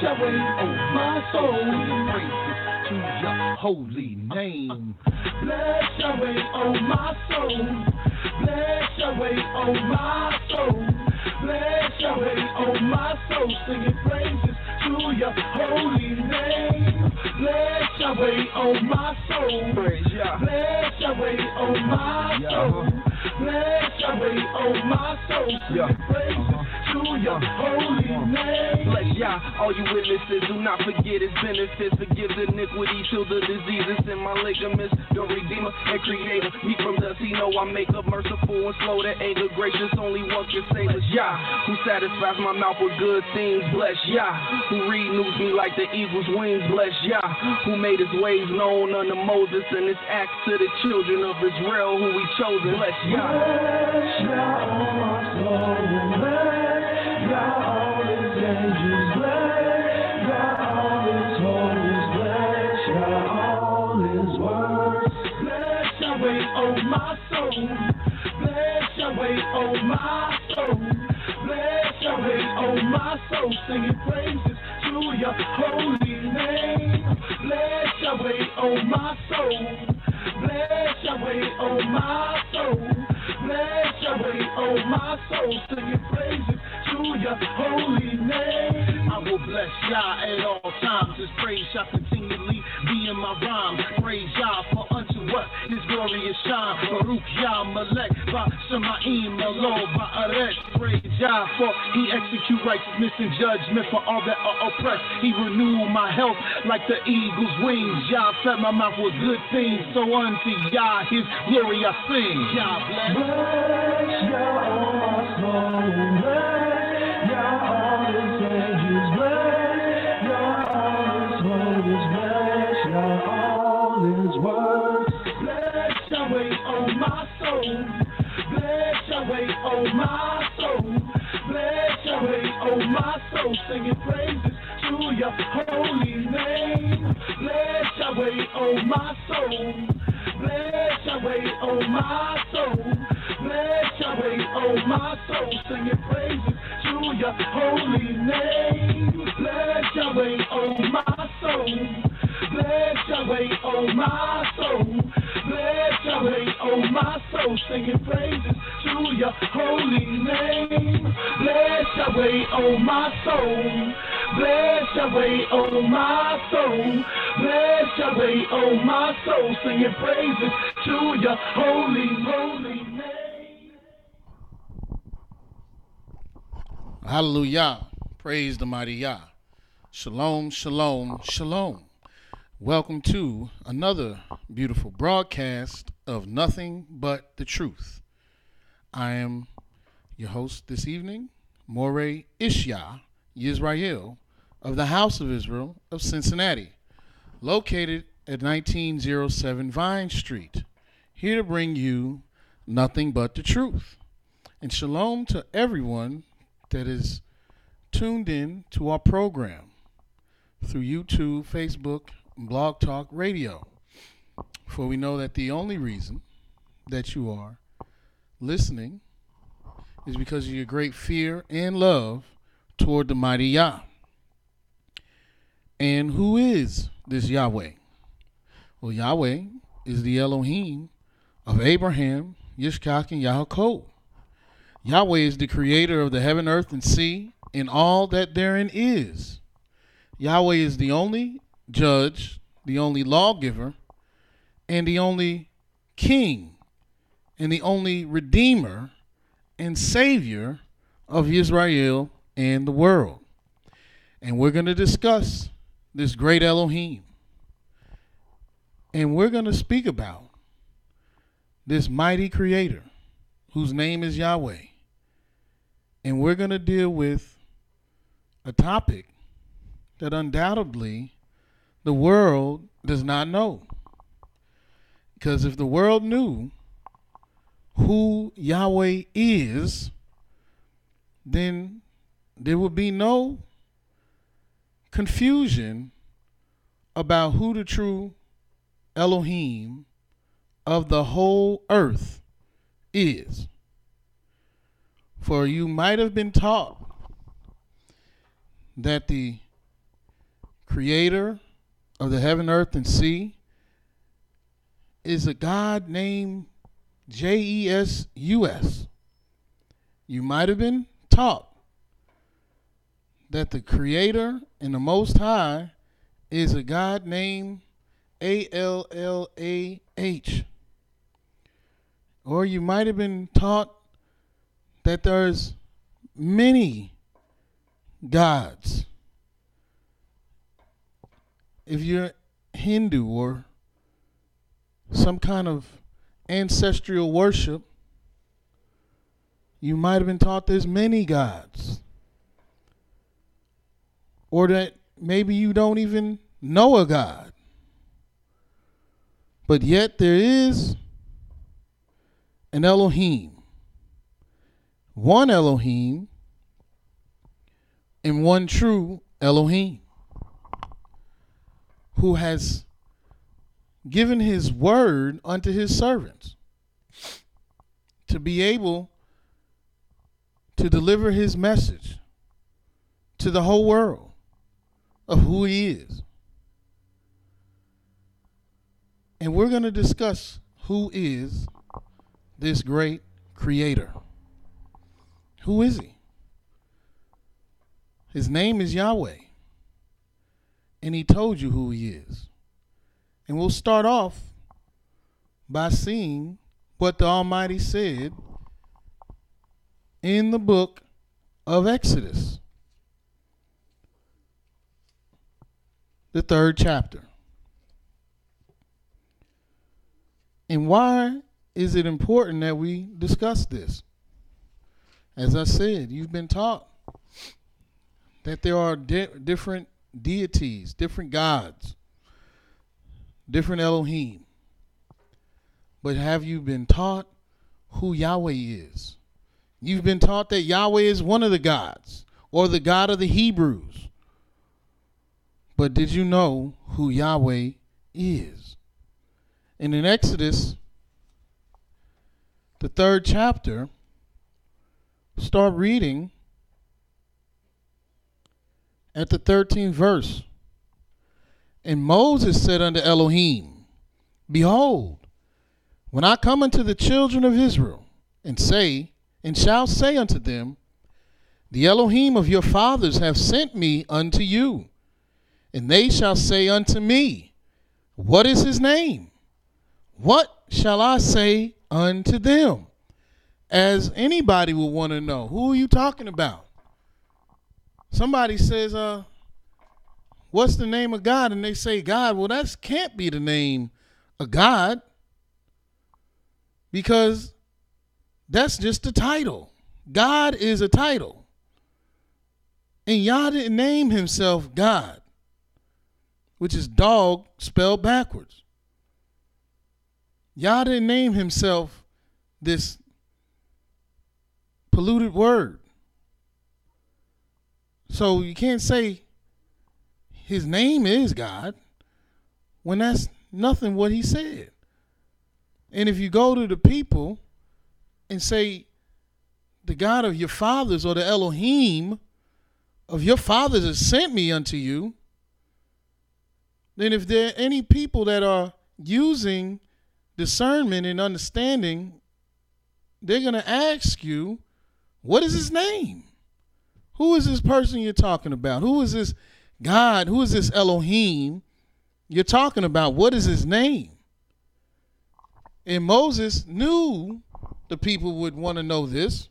Yahweh, oh my soul, praises to your holy name. Bless Yahweh, oh my soul. Bless Yahweh, oh my soul. Bless Yahweh, oh my soul, singing praises to your holy name. Bless Yahweh, oh my soul. Praise Yah. Bless Yahweh, oh my soul. Bless Yahweh, oh my soul, singing praises to your holy name. Bless Yah, all you witnesses, do not forget his benefits. Forgive the iniquity, till the diseases in my ligaments. The Redeemer and Creator, me from dust, he know I make up, merciful and slow to anger, gracious, only one can save us. Yah, who satisfies my mouth with good things. Bless Yah, who renews me like the eagle's wings. Bless Yah, who made his ways known unto Moses and his acts to the children of Israel who he chosen. Bless Yah. Bless Yah, oh my soul. Bless Yah, all his angels. Bless Yah, all his homies. Bless Yah, all his words. Bless Yahweh, oh my soul. Bless Yahweh, oh my soul. Bless Yahweh, oh my soul, singing praises to your holy name. Bless Yahweh, oh my soul. Bless Yahweh, oh my soul. Bless Yahweh, oh my soul, singing praises to your holy name. I will bless Yah at all times. His praise shall continually be in my rhymes. Praise Yah for unto what his glorious shine. Baruch Yah Malek, by Shemaim Elo, by Aretz. Praise Yah for he execute righteousness and judgment for all that are oppressed. He renewed my health like the eagle's wings. Yah fed my mouth with good things. So unto Yah his glory I sing. Yah bless. Bless Yah, oh my soul. Bless Yah, all his angels. Bless Yah, all his homies. Bless Yah, all his words. Bless Yahweh, oh my soul. Bless Yahweh, oh my soul. Bless Yahweh, oh my soul, singing praises to your holy name. Bless Yahweh, oh my soul. Bless Yahweh, oh my soul. Bless Yahweh, oh my soul, singing praises to your holy name. Bless Yahweh, oh my soul. Bless Yahweh, oh my soul. Bless Yahweh, oh my soul, singing praises to your holy name. Bless Yahweh, oh my soul. Bless Yahweh, oh my soul. Bless Yahweh, oh my soul, singing praises to your holy name. Hallelujah. Praise the mighty Yah. Shalom, shalom, shalom. Welcome to another beautiful broadcast of Nothing But the Truth. I am your host this evening, Mowreh IshYAH, YIsraEL, of the House of Israel of Cincinnati, located at 1907 Vine Street, here to bring you nothing but the truth. And shalom to everyone that is tuned in to our program through YouTube, Facebook, and Blog Talk Radio. For we know that the only reason that you are listening is because of your great fear and love toward the mighty Yah. And who is this Yahweh? Well, Yahweh is the Elohim of Abraham, Yitzchak, and Yaakov. Yahweh is the creator of the heaven, earth, and sea, and all that therein is. Yahweh is the only judge, the only lawgiver, and the only king, and the only redeemer and savior of Israel and the world. And we're going to discuss this great Elohim. And we're going to speak about this mighty creator whose name is Yahweh. And we're going to deal with a topic that undoubtedly the world does not know. Because if the world knew who Yahweh is, then there would be no confusion about who the true Elohim of the whole earth is. For you might have been taught that the creator of the heaven, earth, and sea, is a God named JESUS. You might have been taught that the creator and the Most High is a God named ALLAH. Or you might have been taught that there's many gods. If you're Hindu or some kind of ancestral worship, you might have been taught there's many gods. Or that maybe you don't even know a God. But yet there is an Elohim. One Elohim and one true Elohim, who has given his word unto his servants to be able to deliver his message to the whole world of who he is. And we're going to discuss who is this great creator. Who is he? His name is Yahweh. And he told you who he is. And we'll start off by seeing what the Almighty said in the book of Exodus, the 3rd chapter. And why is it important that we discuss this? As I said, you've been taught that there are different deities, different gods, different Elohim. But have you been taught who Yahweh is? You've been taught that Yahweh is one of the gods, or the God of the Hebrews. But did you know who Yahweh is? And in Exodus, the 3rd chapter, start reading at the 13th verse. And Moses said unto Elohim, Behold, when I come unto the children of Israel, and shall say unto them, The Elohim of your fathers have sent me unto you. And they shall say unto me, What is his name? What shall I say unto them? As anybody will want to know, who are you talking about? Somebody says, what's the name of God? And they say God. Well, that can't be the name of God, because that's just a title. God is a title. And Yah didn't name himself God, which is dog spelled backwards. Yah didn't name himself this polluted word. So you can't say his name is God when that's nothing what he said. And if you go to the people and say the God of your fathers, or the Elohim of your fathers has sent me unto you, then if there are any people that are using discernment and understanding, they're going to ask you, what is his name? Who is this person you're talking about? Who is this God? Who is this Elohim you're talking about? What is his name? And Moses knew the people would want to know this.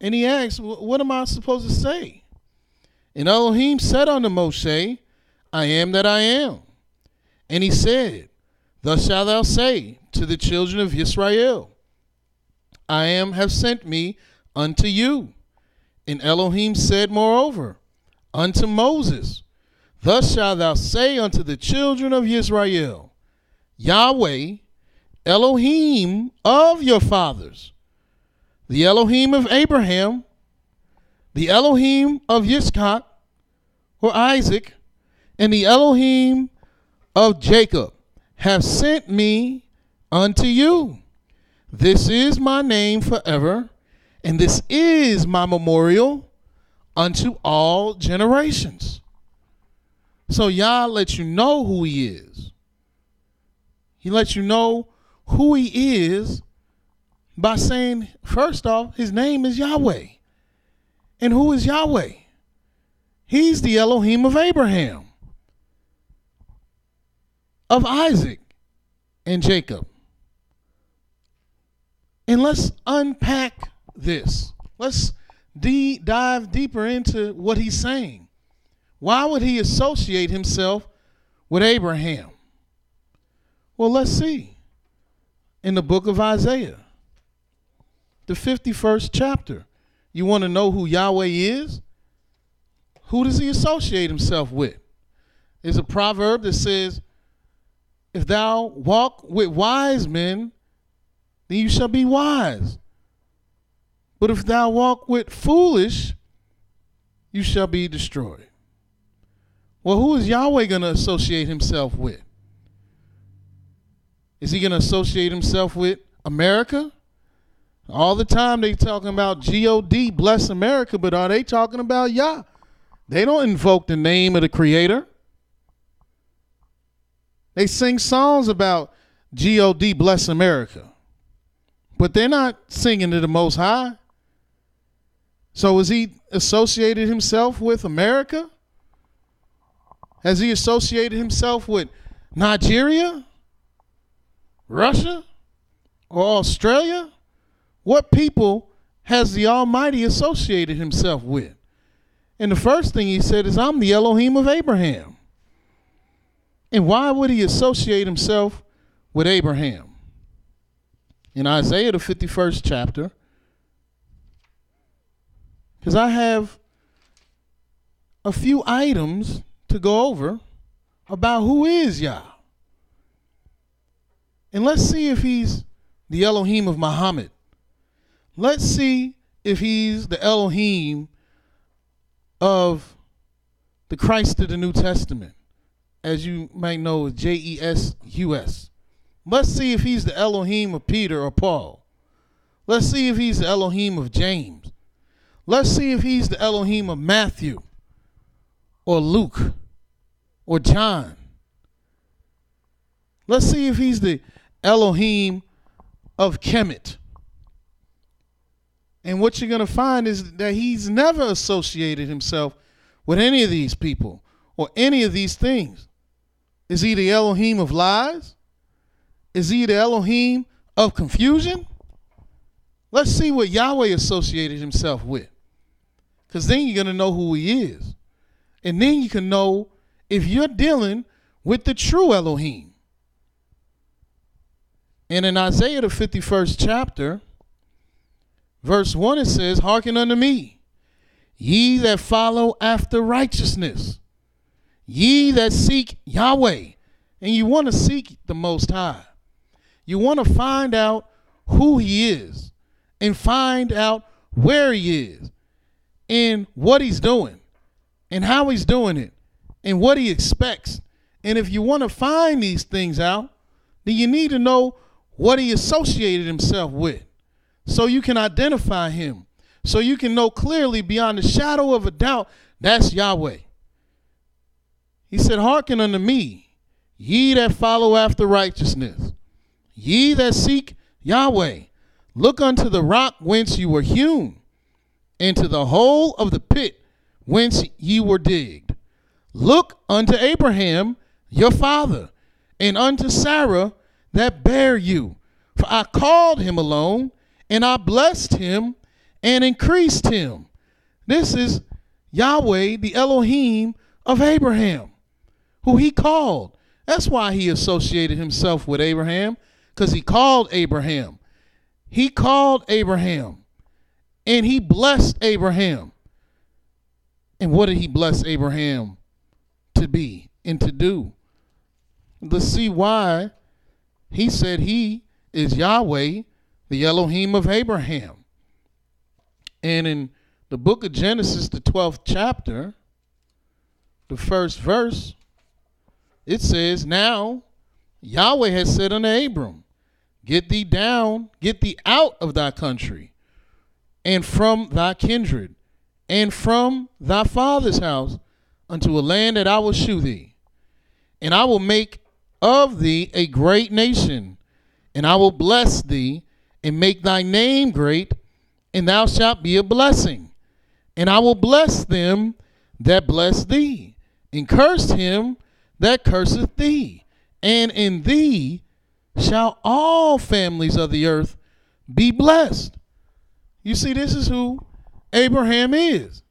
And he asked, what am I supposed to say? And Elohim said unto Moshe, I am that I am. And he said, Thus shalt thou say to the children of Israel, I am have sent me unto you. And Elohim said moreover unto Moses, Thus shalt thou say unto the children of Israel, Yahweh, Elohim of your fathers, the Elohim of Abraham, the Elohim of Yitzchak or Isaac, and the Elohim of Jacob have sent me unto you. This is my name forever, and this is my memorial unto all generations. So Yah lets you know who he is. He lets you know who he is by saying, first off, his name is Yahweh. And who is Yahweh? He's the Elohim of Abraham, of Isaac, and Jacob. And let's unpack this. Let's dive deeper into what he's saying. Why would he associate himself with Abraham? Well, let's see. In the book of Isaiah, the 51st chapter. You want to know who Yahweh is? Who does he associate himself with? There's a proverb that says, if thou walk with wise men, then you shall be wise. But if thou walk with foolish, you shall be destroyed. Well, who is Yahweh going to associate himself with? Is he going to associate himself with America? All the time they talking about God, bless America, but are they talking about Yah? They don't invoke the name of the Creator. They sing songs about God, bless America, but they're not singing to the Most High. So has he associated himself with America? Has he associated himself with Nigeria, Russia, or Australia? What people has the Almighty associated himself with? And the first thing he said is, I'm the Elohim of Abraham. And why would he associate himself with Abraham? In Isaiah, the 51st chapter, because I have a few items to go over about who is Yah. And let's see if he's the Elohim of Muhammad. Let's see if he's the Elohim of the Christ of the New Testament, as you might know, Jesus. Let's see if he's the Elohim of Peter or Paul. Let's see if he's the Elohim of James. Let's see if he's the Elohim of Matthew or Luke or John. Let's see if he's the Elohim of Kemet. And what you're going to find is that he's never associated himself with any of these people or any of these things. Is he the Elohim of lies? Is he the Elohim of confusion? Let's see what Yahweh associated himself with. Because then you're going to know who he is. And then you can know if you're dealing with the true Elohim. And in Isaiah, the 51st chapter, verse 1, it says, hearken unto me, ye that follow after righteousness, ye that seek Yahweh. And you want to seek the Most High. You want to find out who he is and find out where he is and what he's doing and how he's doing it and what he expects. And if you want to find these things out, then you need to know what he associated himself with, so you can identify him, so you can know clearly beyond the shadow of a doubt, that's Yahweh. He said, hearken unto me, ye that follow after righteousness, ye that seek Yahweh. Look unto the rock whence you were hewn, and to the hole of the pit whence ye were digged. Look unto Abraham your father, and unto Sarah that bare you. For I called him alone, and I blessed him and increased him. This is Yahweh, the Elohim of Abraham, who he called. That's why he associated himself with Abraham, because he called Abraham. He called Abraham, and he blessed Abraham. And what did he bless Abraham to be and to do? Let's see why he said he is Yahweh, the Elohim of Abraham. And in the book of Genesis, the 12th chapter, the first verse, it says, now Yahweh has said unto Abram, get thee down, get thee out of thy country, and from thy kindred, and from thy father's house, unto a land that I will shew thee. And I will make of thee a great nation, and I will bless thee, and make thy name great, and thou shalt be a blessing. And I will bless them that bless thee, and curse him that curseth thee. And in thee shall all families of the earth be blessed. You see, this is who Abraham is,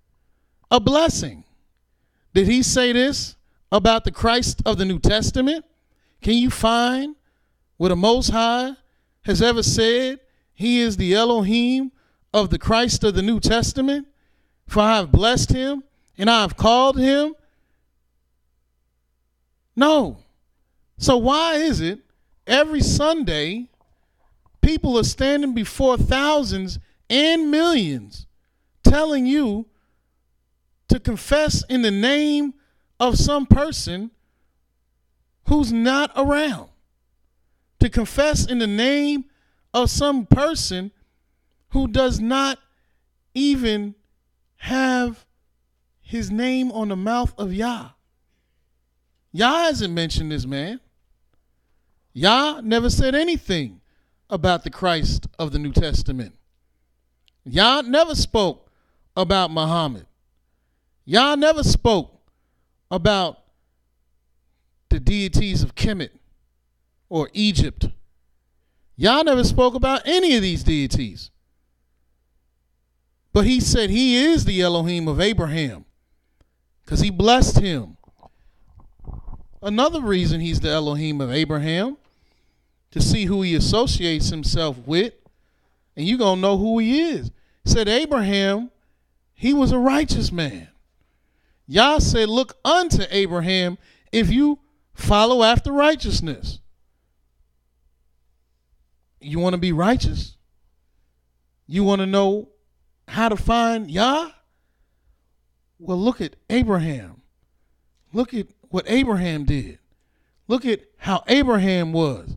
a blessing. Did he say this about the Christ of the New Testament? Can you find where the Most High has ever said he is the Elohim of the Christ of the New Testament? For I have blessed him and I have called him. No. So why is it every Sunday people are standing before thousands and millions telling you to confess in the name of some person who's not around, to confess in the name of some person who does not even have his name on the mouth of Yah? Yah hasn't mentioned this man. Yah never said anything about the Christ of the New Testament. Yah never spoke about Muhammad. Yah never spoke about the deities of Kemet or Egypt. Yah never spoke about any of these deities. But he said he is the Elohim of Abraham because he blessed him. Another reason he's the Elohim of Abraham, to see who he associates himself with, and you're going to know who he is. He said Abraham, he was a righteous man. Yah said, look unto Abraham if you follow after righteousness. You want to be righteous? You want to know how to find Yah? Well, look at Abraham. Look at what Abraham did. Look at how Abraham was.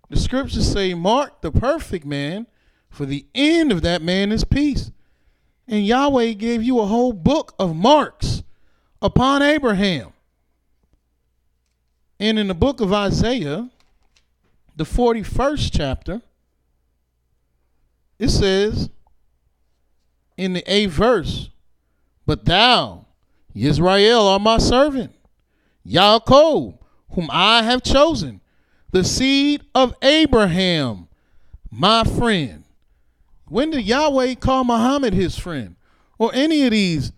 The scriptures say, mark the perfect man, for the end of that man is peace. And Yahweh gave you a whole book of marks upon Abraham. And in the book of Isaiah, the 41st chapter, it says in the 8th verse, but thou, YIsraEL, are my servant, Yaakov, whom I have chosen, the seed of Abraham, my friend. When did Yahweh call Muhammad his friend? Or any of these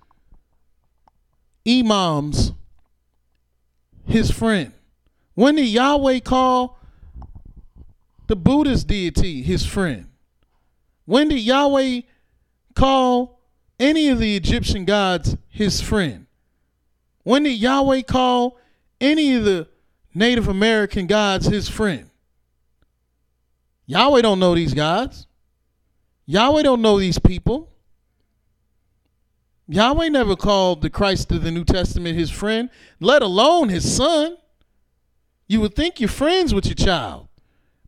imams his friend? When did Yahweh call the Buddhist deity his friend? When did Yahweh call any of the Egyptian gods his friend? When did Yahweh call any of the Native American gods his friend? Yahweh don't know these gods. Yahweh don't know these people. Yahweh never called the Christ of the New Testament his friend, let alone his son. You would think you're friends with your child,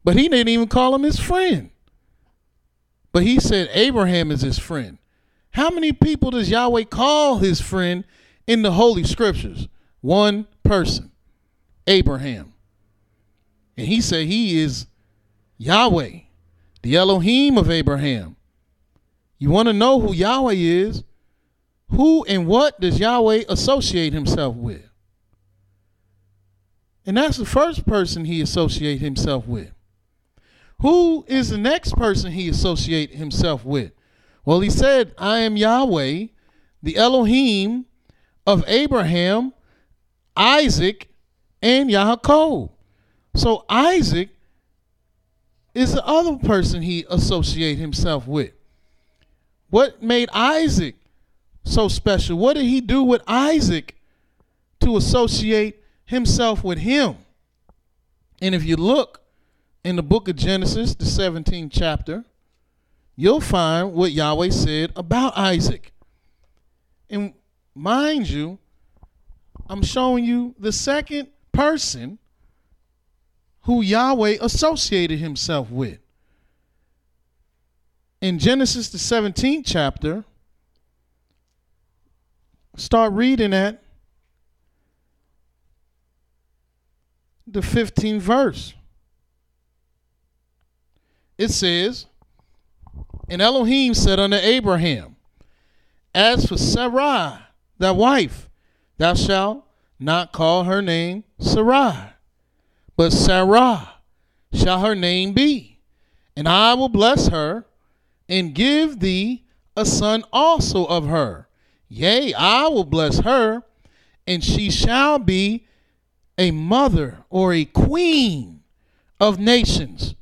but he didn't even call him his friend. But he said Abraham is his friend. How many people does Yahweh call his friend in the Holy Scriptures? One person, Abraham. And he said he is Yahweh, the Elohim of Abraham. You want to know who Yahweh is? Who and what does Yahweh associate himself with? And that's the first person he associates himself with. Who is the next person he associates himself with? Well, he said, I am Yahweh, the Elohim of Abraham, Isaac, and Yaakov. So Isaac is the other person he associates himself with. What made Isaac so special? What did he do with Isaac to associate himself with him? And if you look in the book of Genesis, the 17th chapter, you'll find what Yahweh said about Isaac. And mind you, I'm showing you the second person who Yahweh associated himself with. In Genesis, the 17th chapter, start reading at the 15th verse. It says, and Elohim said unto Abraham, as for Sarai, thy wife, thou shalt not call her name Sarai, but Sarah shall her name be. And I will bless her, and give thee a son also of her. Yea, I will bless her, and she shall be a mother or a queen of nations.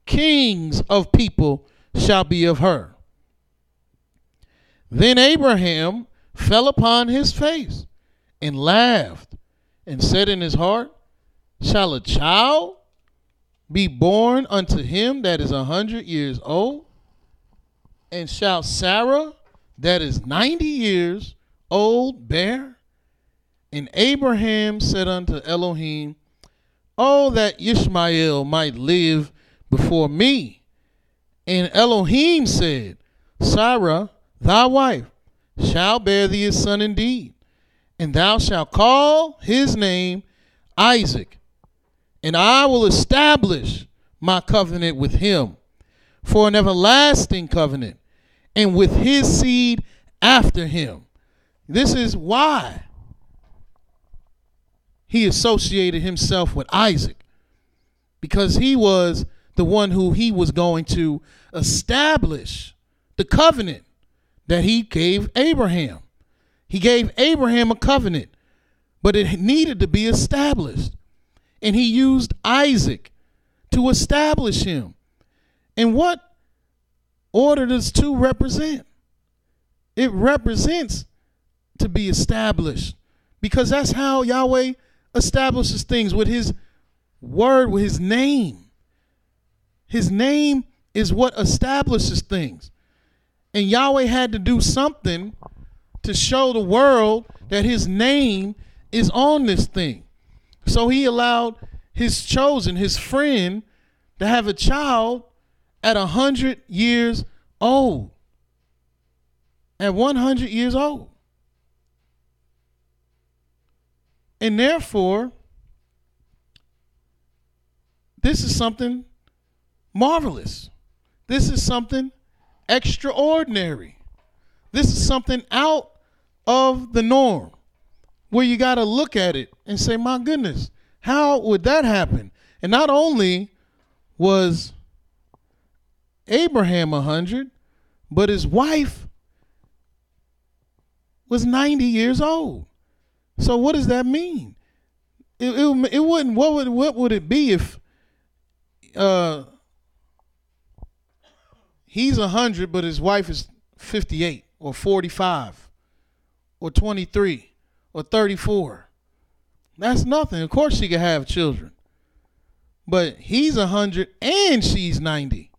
Kings of people shall be of her. Then Abraham fell upon his face and laughed, and said in his heart, shall a child be born unto him that is 100 years old? And shall Sarah that is 90 years old bear? And Abraham said unto Elohim, oh, that Ishmael might live before me. And Elohim said, Sarah, thy wife, shall bear thee a son indeed, and thou shalt call his name Isaac. And I will establish my covenant with him for an everlasting covenant, and with his seed after him. This is why he associated himself with Isaac, because he was the one who he was going to establish the covenant that he gave Abraham. He gave Abraham a covenant, but it needed to be established. And he used Isaac to establish him. And what order does 2 represent? It represents to be established, because that's how Yahweh establishes things, with his word, with his name. His name is what establishes things. And Yahweh had to do something to show the world that his name is on this thing. So he allowed his chosen, his friend, to have a child at 100 years old. At 100 years old. And therefore, this is something marvelous. This is something extraordinary. This is something out of the norm, where you got to look at it and say, my goodness, how would that happen? And not only was Abraham 100, but his wife was 90 years old. So what does that mean? It wouldn't. What would it be if he's 100, but his wife is 58 or 45 or 23 or 34? That's nothing. Of course she could have children. But he's 100 and she's 90.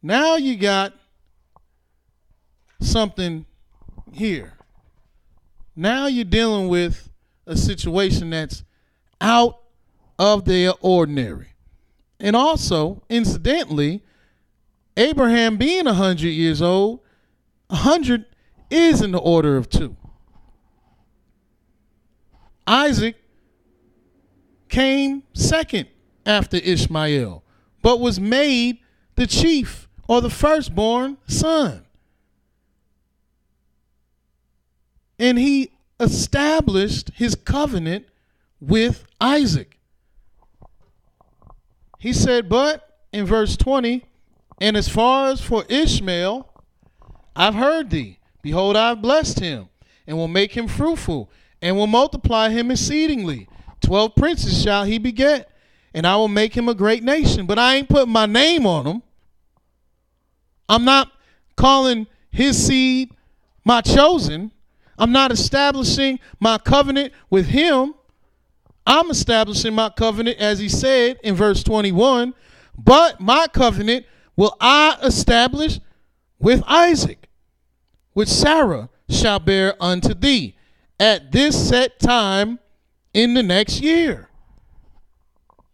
Now you got something here. Now you're dealing with a situation that's out of the ordinary. And also, incidentally, Abraham being 100 years old, 100 is in the order of 2. Isaac came second after Ishmael, but was made the chief, or the firstborn son. And he established his covenant with Isaac. He said, but in verse 20, and as far as for Ishmael, I've heard thee. Behold, I've blessed him, and will make him fruitful, and will multiply him exceedingly. 12 princes shall he beget, and I will make him a great nation. But I ain't putting my name on him. I'm not calling his seed my chosen. I'm not establishing my covenant with him. I'm establishing my covenant, as he said in verse 21, but my covenant will I establish with Isaac, which Sarah shall bear unto thee at this set time in the next year.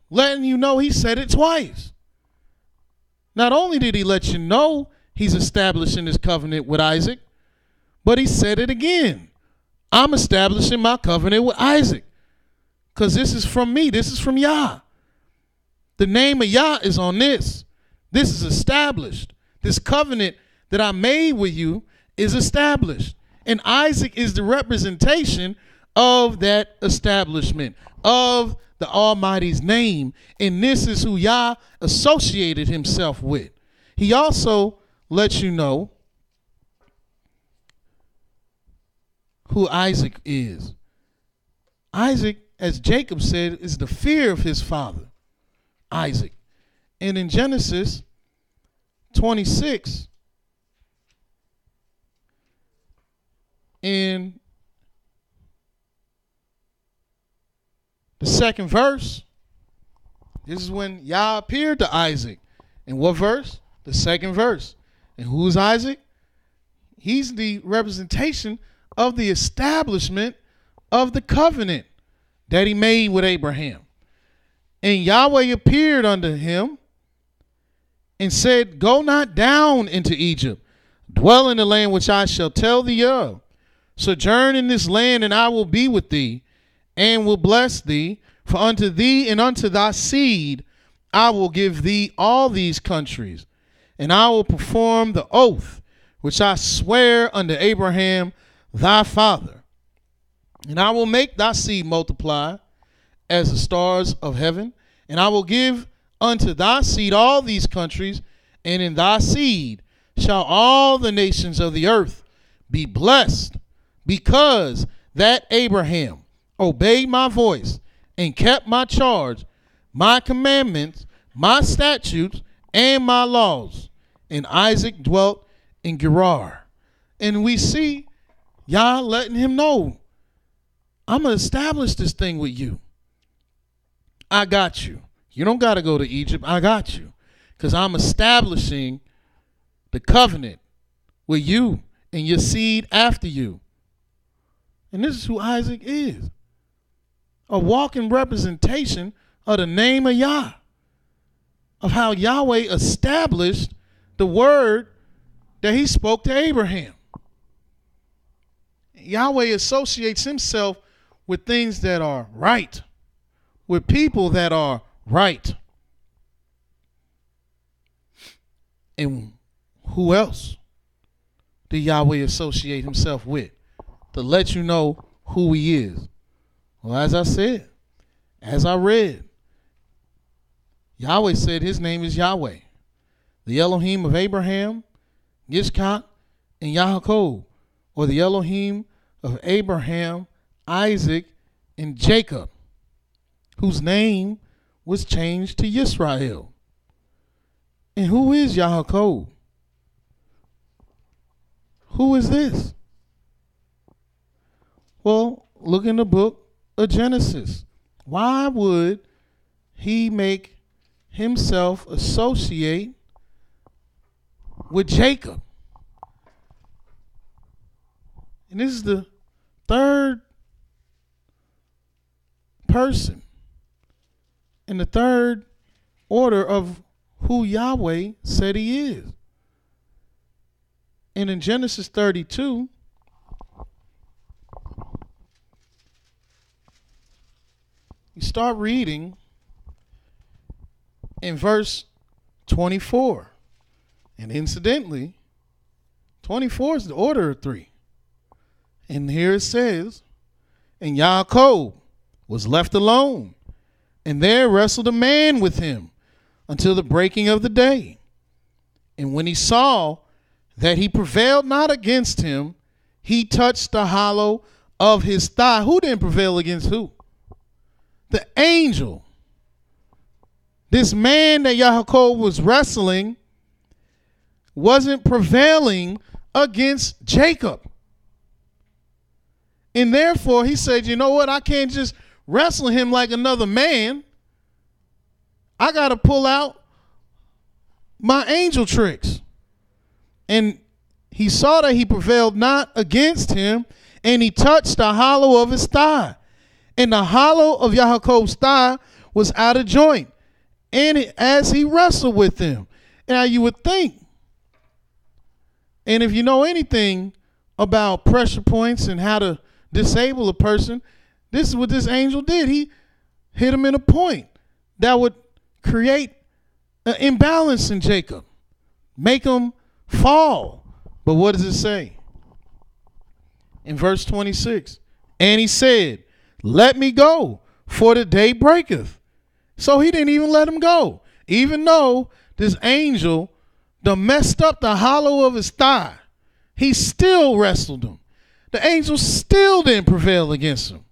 Letting you know he said it twice. Not only did he let you know he's establishing his covenant with Isaac, but he said it again. I'm establishing my covenant with Isaac. because this is from me. This is from Yah. The name of Yah is on this. This is established. This covenant that I made with you is established. And Isaac is the representation of that establishment, of the Almighty's name. And this is who Yah associated himself with. He also lets you know who Isaac is. Isaac, as Jacob said, is the fear of his father, Isaac. And in Genesis 26, in the second verse, this is when Yah appeared to Isaac. In what verse? The second verse. And who's Isaac? He's the representation of the establishment of the covenant that he made with Abraham. And Yahweh appeared unto him and said, go not down into Egypt. Dwell in the land which I shall tell thee of. Sojourn in this land, and I will be with thee, and will bless thee. For unto thee and unto thy seed I will give thee all these countries, and I will perform the oath which I swear unto Abraham thy father. And I will make thy seed multiply as the stars of heaven, and I will give unto thy seed all these countries, and in thy seed shall all the nations of the earth be blessed, because that Abraham obeyed my voice and kept my charge, my commandments, my statutes, and my laws. And Isaac dwelt in Gerar. And we see Yah letting him know, I'm going to establish this thing with you. I got you. You don't got to go to Egypt. I got you. Because I'm establishing the covenant with you and your seed after you. And this is who Isaac is. A walking representation of the name of Yah. Of how Yahweh established the word that he spoke to Abraham. Yahweh associates himself with things that are right, with people that are right. And who else did Yahweh associate himself with to let you know who he is? Well, as I said, as I read, Yahweh said his name is Yahweh, the Elohim of Abraham, Yitzchak, and Yaakov, or the Elohim of Abraham, Isaac, and Jacob, whose name was changed to YIsraEL. And who is Yaakov? Who is this? Well, look in the book of Genesis. Why would he make himself associate with Jacob? And this is the third person in the third order of who Yahweh said he is. And in Genesis 32, you start reading in verse 24. And incidentally, 24 is the order of three. And here it says, and Yaakov was left alone, and there wrestled a man with him until the breaking of the day. And when he saw that he prevailed not against him, he touched the hollow of his thigh. Who didn't prevail against who? The angel. This man that Yaakov was wrestling wasn't prevailing against Jacob. And therefore he said, you know what? I can't just wrestle him like another man. I got to pull out my angel tricks. And he saw that he prevailed not against him, and he touched the hollow of his thigh. And the hollow of Yaakov's thigh was out of joint, and as he wrestled with him. Now you would think, and if you know anything about pressure points and how to disable a person, this is what this angel did. He hit him in a point that would create an imbalance in Jacob, make him fall. But what does it say? In verse 26, and he said, let me go, for the day breaketh. So he didn't even let him go, even though this angel done messed up the hollow of his thigh. He still wrestled him. The angel still didn't prevail against him.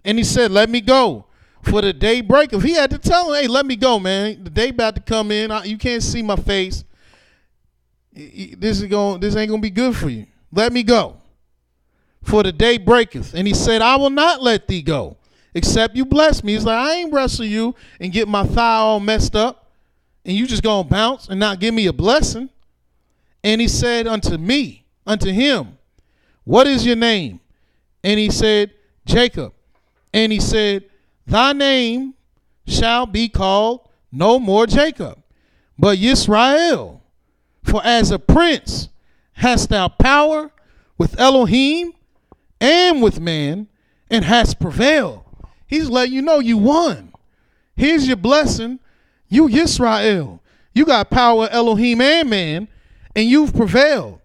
And he said, let me go, for the day breaketh. He had to tell him, hey, let me go, man. The day about to come in. You can't see my face. This ain't going to be good for you. Let me go, for the day breaketh. And he said, I will not let thee go, except you bless me. He's like, I ain't wrestle you and get my thigh all messed up, and you just going to bounce and not give me a blessing. And he said unto him, what is your name? And he said, Jacob. And he said, thy name shall be called no more Jacob, but YIsraEL. For as a prince hast thou power with Elohim and with man, and hast prevailed. He's letting you know you won. Here's your blessing. You YIsraEL. You got power Elohim and man, and you've prevailed.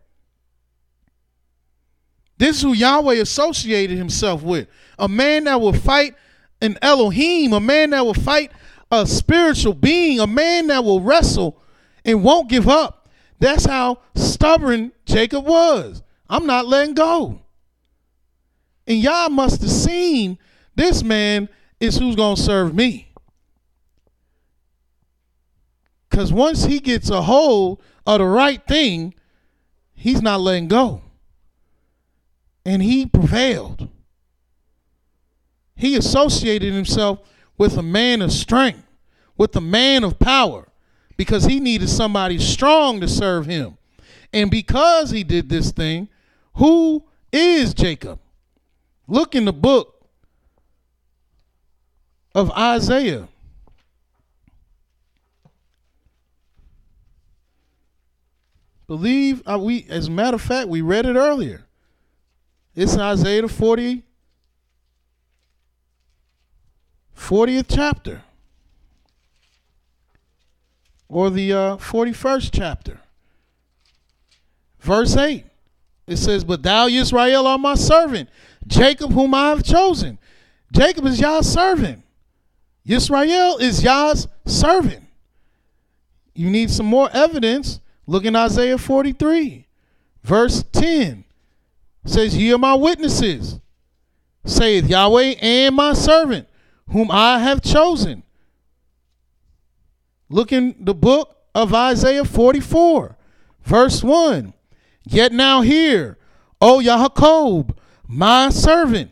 This is who Yahweh associated himself with. A man that will fight an Elohim, a man that will fight a spiritual being, a man that will wrestle and won't give up. That's how stubborn Jacob was. I'm not letting go. And Yah must have seen this man is who's going to serve me. Because once he gets a hold of the right thing, he's not letting go. And he prevailed. He associated himself with a man of strength, with a man of power, because he needed somebody strong to serve him. And because he did this thing, who is Jacob? Look in the book of Isaiah. As a matter of fact, we read it earlier. It's in Isaiah the 40th chapter. Or the 41st chapter. Verse 8. It says, but thou, YIsraEL, art my servant, Jacob whom I have chosen. Jacob is Yah's servant. YIsraEL is Yah's servant. You need some more evidence. Look in Isaiah 43. Verse 10. It says, ye are my witnesses, saith Yahweh, and my servant, whom I have chosen. Look in the book of Isaiah 44, verse 1. Yet now hear, O Yaakov, my servant,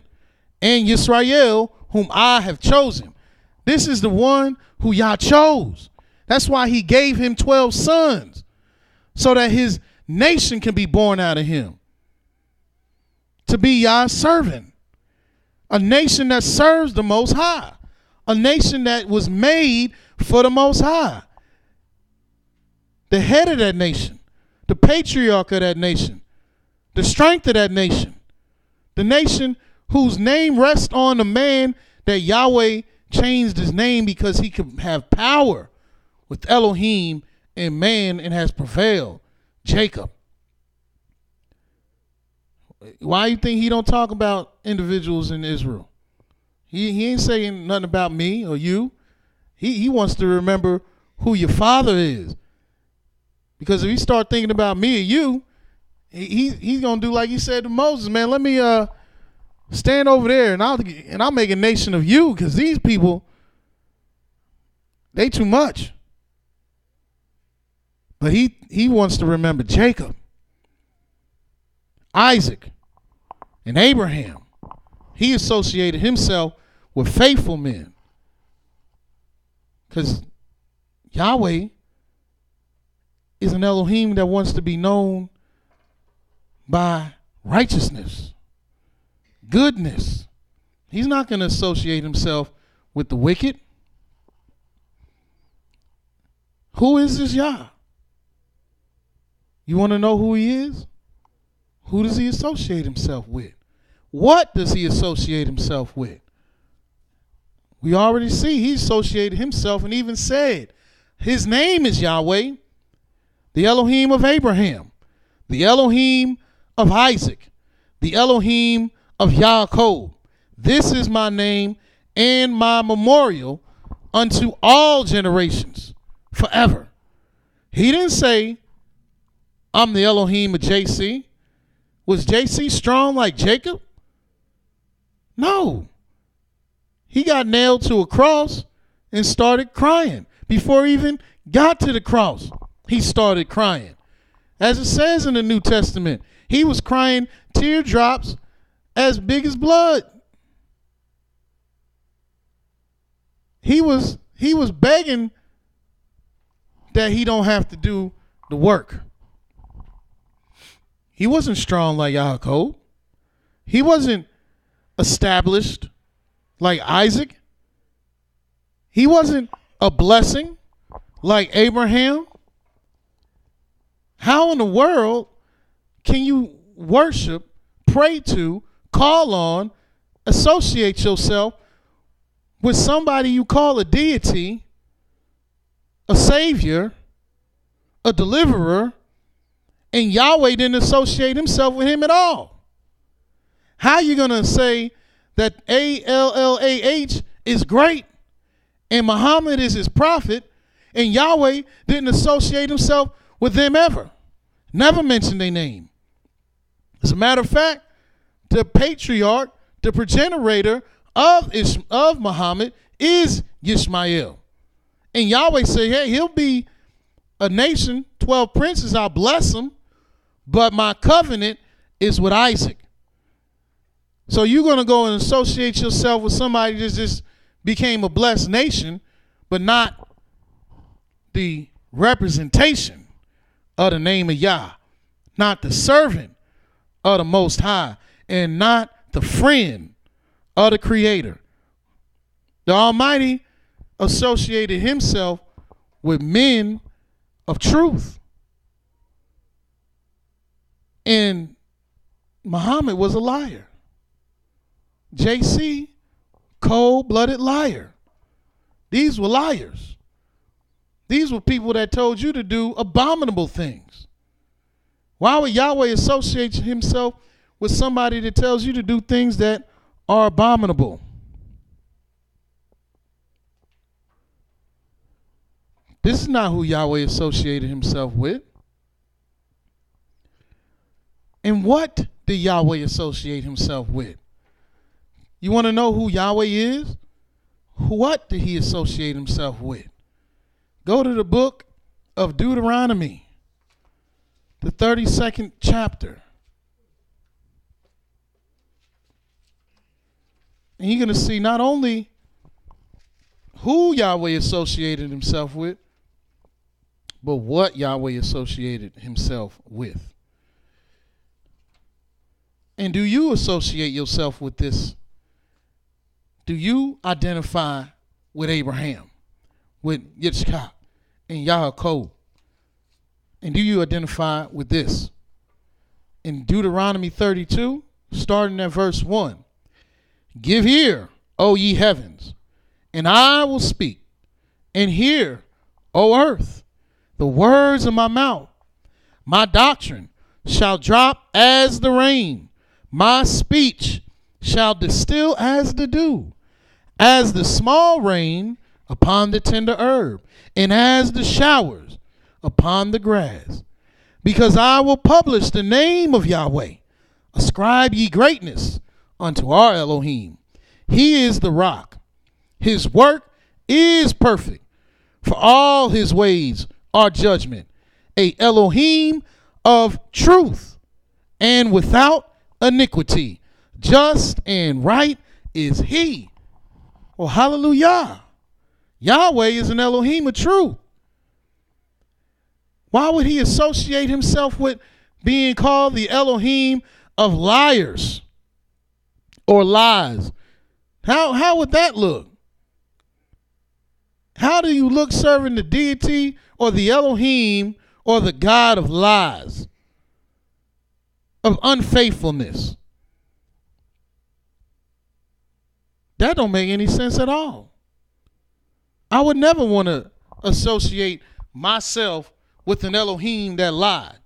and YIsraEL, whom I have chosen. This is the one who Yah chose. That's why he gave him 12 sons, so that his nation can be born out of him. To be Yah's servant. A nation that serves the Most High. A nation that was made for the Most High. The head of that nation. The patriarch of that nation. The strength of that nation. The nation whose name rests on the man that Yahweh changed his name because he could have power with Elohim and man and has prevailed. Jacob. Why you think he don't talk about individuals in Israel? He ain't saying nothing about me or you. He wants to remember who your father is. Because if you start thinking about me or you, he's gonna do like he said to Moses, man, let me stand over there and I'll make a nation of you, because these people, they too much. But he wants to remember Jacob, Isaac, and Abraham. He associated himself with faithful men. Because Yahweh is an Elohim that wants to be known by righteousness, goodness. He's not going to associate himself with the wicked. Who is this Yah? You want to know who he is? Who does he associate himself with? What does he associate himself with? We already see he associated himself and even said his name is Yahweh, the Elohim of Abraham, the Elohim of Isaac, the Elohim of Yaakov. This is my name and my memorial unto all generations forever. He didn't say, I'm the Elohim of JC. Was JC strong like Jacob? No. He got nailed to a cross and started crying. Before he even got to the cross, he started crying. As it says in the New Testament, he was crying teardrops as big as blood. He was begging that he don't have to do the work. He wasn't strong like Yaakov. He wasn't established like Isaac. He wasn't a blessing like Abraham. How in the world can you worship, pray to, call on, associate yourself with somebody you call a deity, a savior, a deliverer, and Yahweh didn't associate himself with him at all? How are you going to say that ALLAH is great and Muhammad is his prophet and Yahweh didn't associate himself with them ever? Never mentioned their name. As a matter of fact, the patriarch, the progenitor of Muhammad is Ishmael. And Yahweh said, hey, he'll be a nation, 12 princes, I'll bless him, but my covenant is with Isaac. So you're going to go and associate yourself with somebody that just became a blessed nation, but not the representation of the name of Yah, not the servant of the Most High, and not the friend of the Creator. The Almighty associated himself with men of truth. And Muhammad was a liar. JC, cold-blooded liar. These were liars. These were people that told you to do abominable things. Why would Yahweh associate himself with somebody that tells you to do things that are abominable? This is not who Yahweh associated himself with. And what did Yahweh associate himself with? You want to know who Yahweh is? What did he associate himself with? Go to the book of Deuteronomy, the 32nd chapter. And you're going to see not only who Yahweh associated himself with, but what Yahweh associated himself with. And do you associate yourself with this? Do you identify with Abraham, with Yitzchak, and Yaakov? And do you identify with this? In Deuteronomy 32, starting at verse 1, give ear, O ye heavens, and I will speak, and hear, O earth, the words of my mouth. My doctrine shall drop as the rain, my speech shall distill as the dew, as the small rain upon the tender herb, and as the showers upon the grass. Because I will publish the name of Yahweh. Ascribe ye greatness unto our Elohim. He is the rock. His work is perfect. For all his ways are judgment. A Elohim of truth and without iniquity. Just and right is he. Well, hallelujah. Yahweh is an Elohim of truth. Why would he associate himself with being called the Elohim of liars or lies? How would that look? How do you look serving the deity or the Elohim or the God of lies, of unfaithfulness? That don't make any sense at all. I would never want to associate myself with an Elohim that lied.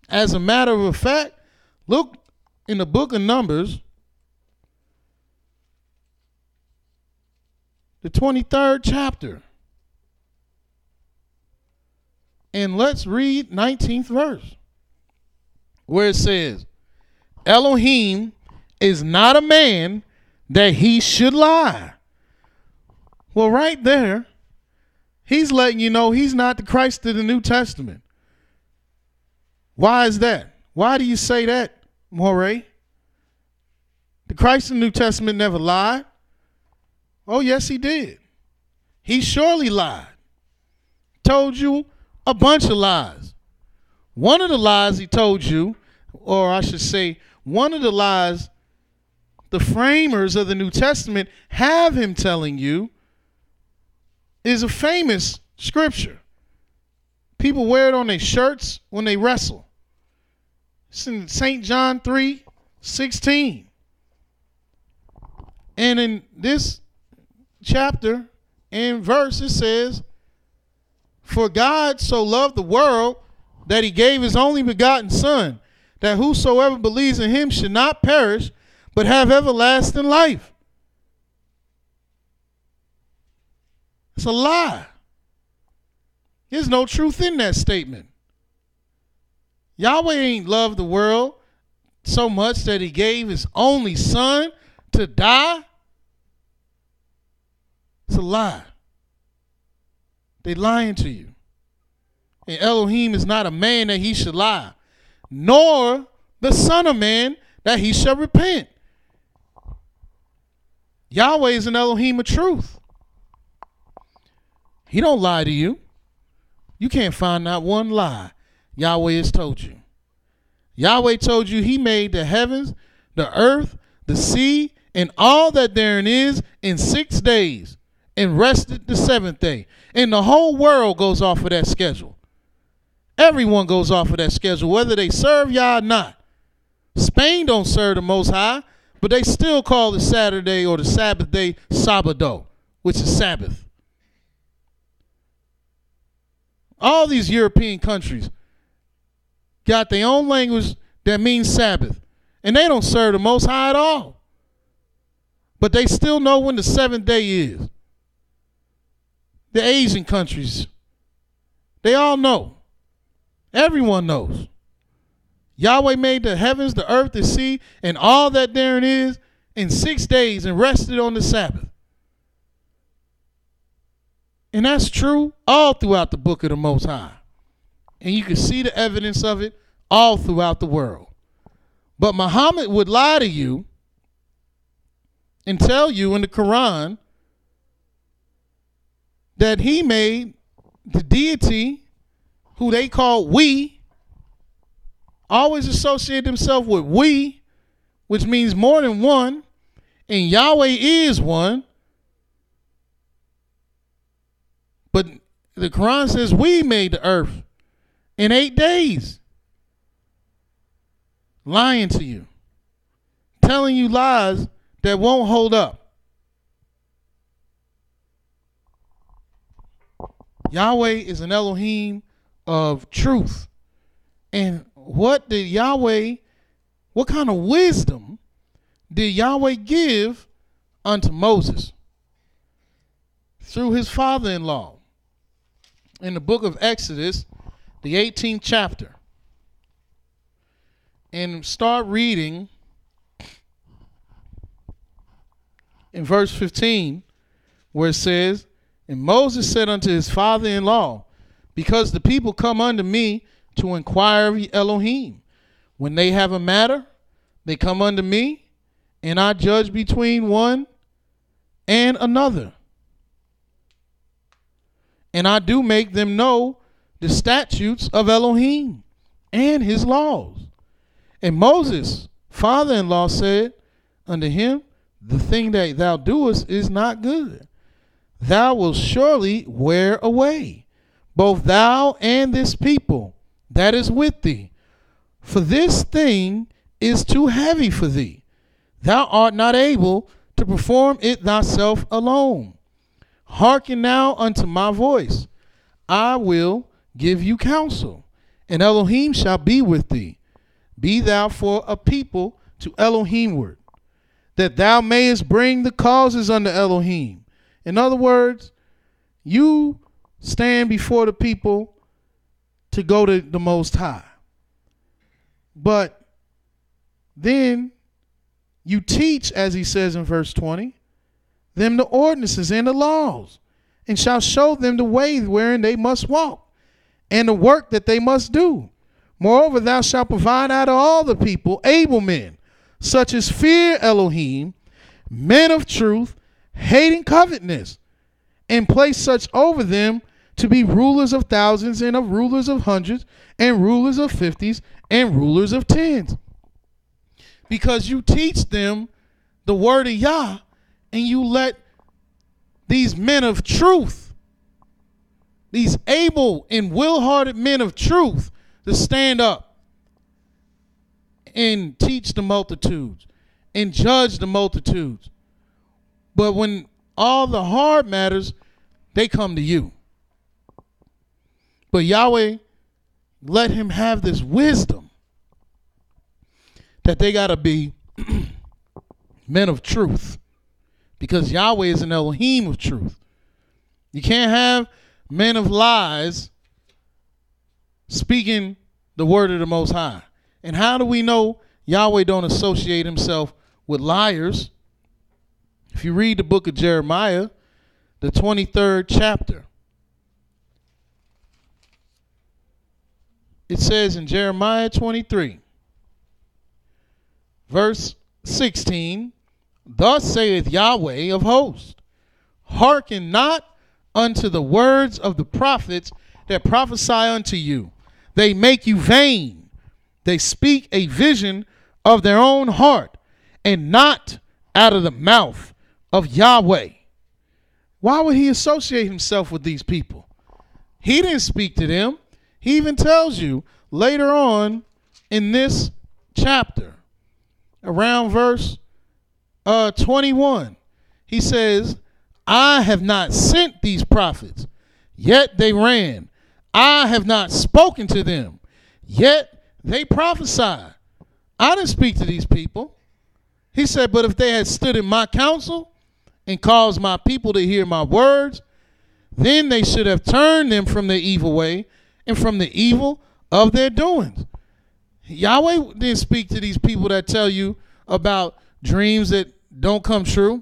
As a matter of fact, look in the book of Numbers, the 23rd chapter. And let's read 19th verse, where it says, Elohim is not a man that he should lie. Well, right there, he's letting you know he's not the Christ of the New Testament. Why is that? Why do you say that, Moreh? The Christ of the New Testament never lied. Oh, yes, he did. He surely lied. Told you a bunch of lies. One of the lies he told you, or I should say, one of the lies the framers of the New Testament have him telling you is a famous scripture. People wear it on their shirts when they wrestle. It's in St. John 3:16. And in this chapter and verse it says, for God so loved the world that he gave his only begotten Son, that whosoever believes in him should not perish, but have everlasting life. It's a lie. There's no truth in that statement. Yahweh ain't loved the world so much that he gave his only Son to die. It's a lie. They're lying to you. And Elohim is not a man that he should lie, nor the Son of Man that he shall repent. Yahweh is an Elohim of truth. He don't lie to you. You can't find not one lie Yahweh has told you. Yahweh told you he made the heavens, the earth, the sea, and all that therein is in 6 days, and rested the seventh day. And the whole world goes off of that schedule. Everyone goes off of that schedule, whether they serve Yah or not. Spain don't serve the Most High, but they still call the Saturday or the Sabbath day Sabado, which is Sabbath. All these European countries got their own language that means Sabbath, and they don't serve the Most High at all. But they still know when the seventh day is. The Asian countries, they all know. Everyone knows. Yahweh made the heavens, the earth, the sea, and all that therein is in 6 days and rested on the Sabbath. And that's true all throughout the book of the Most High. And you can see the evidence of it all throughout the world. But Muhammad would lie to you and tell you in the Quran that he made the deity, who they call we, always associate himself with we, which means more than one, and Yahweh is one. But the Quran says we made the earth in 8 days. Lying to you. Telling you lies that won't hold up. Yahweh is an Elohim of truth. And what kind of wisdom did Yahweh give unto Moses? Through his father-in-law. In the book of Exodus, the 18th chapter. And start reading in verse 15, where it says, and Moses said unto his father-in-law, because the people come unto me to inquire of Elohim. When they have a matter, they come unto me, and I judge between one and another. And I do make them know the statutes of Elohim and his laws. And Moses' father-in-law said unto him, the thing that thou doest is not good. Thou wilt surely wear away, both thou and this people that is with thee. For this thing is too heavy for thee. Thou art not able to perform it thyself alone. Hearken now unto my voice. I will give you counsel, and Elohim shall be with thee. Be thou for a people to Elohimward, that thou mayest bring the causes unto Elohim. In other words, you stand before the people to go to the Most High. But then you teach, as he says in verse 20, them the ordinances and the laws, and shall show them the way wherein they must walk, and the work that they must do. Moreover, thou shalt provide out of all the people able men, such as fear Elohim, men of truth, hating covetousness, and place such over them to be rulers of thousands, and of rulers of hundreds, and rulers of fifties, and rulers of tens. Because you teach them the word of Yah, and you let these men of truth, these able and will-hearted men of truth, to stand up and teach the multitudes and judge the multitudes. But when all the hard matters, they come to you. But Yahweh let him have this wisdom that they got to be men of truth, because Yahweh is an Elohim of truth. You can't have men of lies speaking the word of the Most High. And how do we know Yahweh don't associate himself with liars? If you read the book of Jeremiah, the 23rd chapter, it says in Jeremiah 23, verse 16, thus saith Yahweh of hosts, hearken not unto the words of the prophets that prophesy unto you. They make you vain. They speak a vision of their own heart, and not out of the mouth of Yahweh. Why would he associate himself with these people? He didn't speak to them. He even tells you later on in this chapter, around verse 21, he says, I have not sent these prophets, yet they ran. I have not spoken to them, yet they prophesied. I didn't speak to these people. He said, but if they had stood in my counsel and caused my people to hear my words, then they should have turned them from their evil way and from the evil of their doings. Yahweh didn't speak to these people that tell you about dreams that don't come true,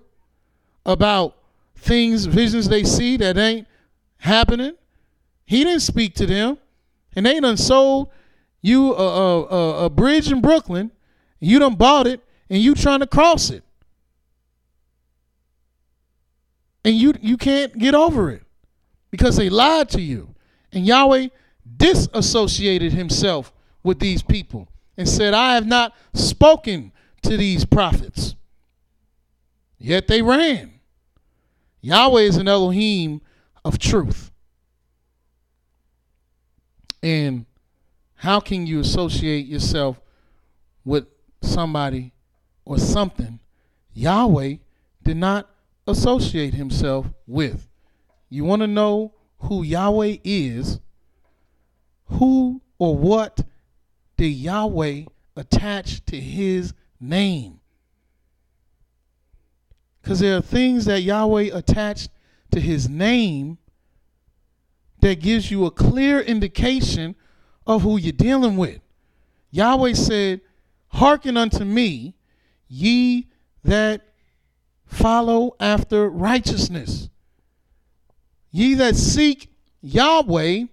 about things, visions they see that ain't happening. He didn't speak to them. And they done sold you a bridge in Brooklyn. You done bought it, and you trying to cross it. And you can't get over it because they lied to you. And Yahweh disassociated himself with these people and said, I have not spoken to these prophets. Yet they ran. Yahweh is an Elohim of truth. And how can you associate yourself with somebody or something Yahweh did not associate himself with? You want to know who Yahweh is? Who or what did Yahweh attach to his name? Because there are things that Yahweh attached to his name that gives you a clear indication of who you're dealing with. Yahweh said, hearken unto me, ye that follow after righteousness. Ye that seek Yahweh,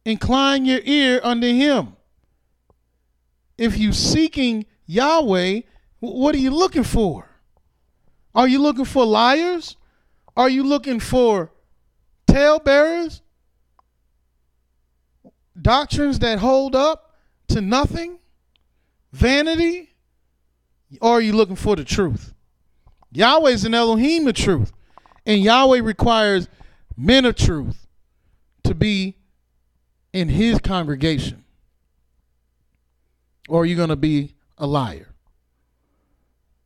incline your ear unto him. If you seeking Yahweh, what are you looking for? Are you looking for liars? Are you looking for talebearers? Doctrines that hold up to nothing? Vanity? Or are you looking for the truth? Yahweh is an Elohim of truth. And Yahweh requires men of truth to be in his congregation. Or are you going to be a liar?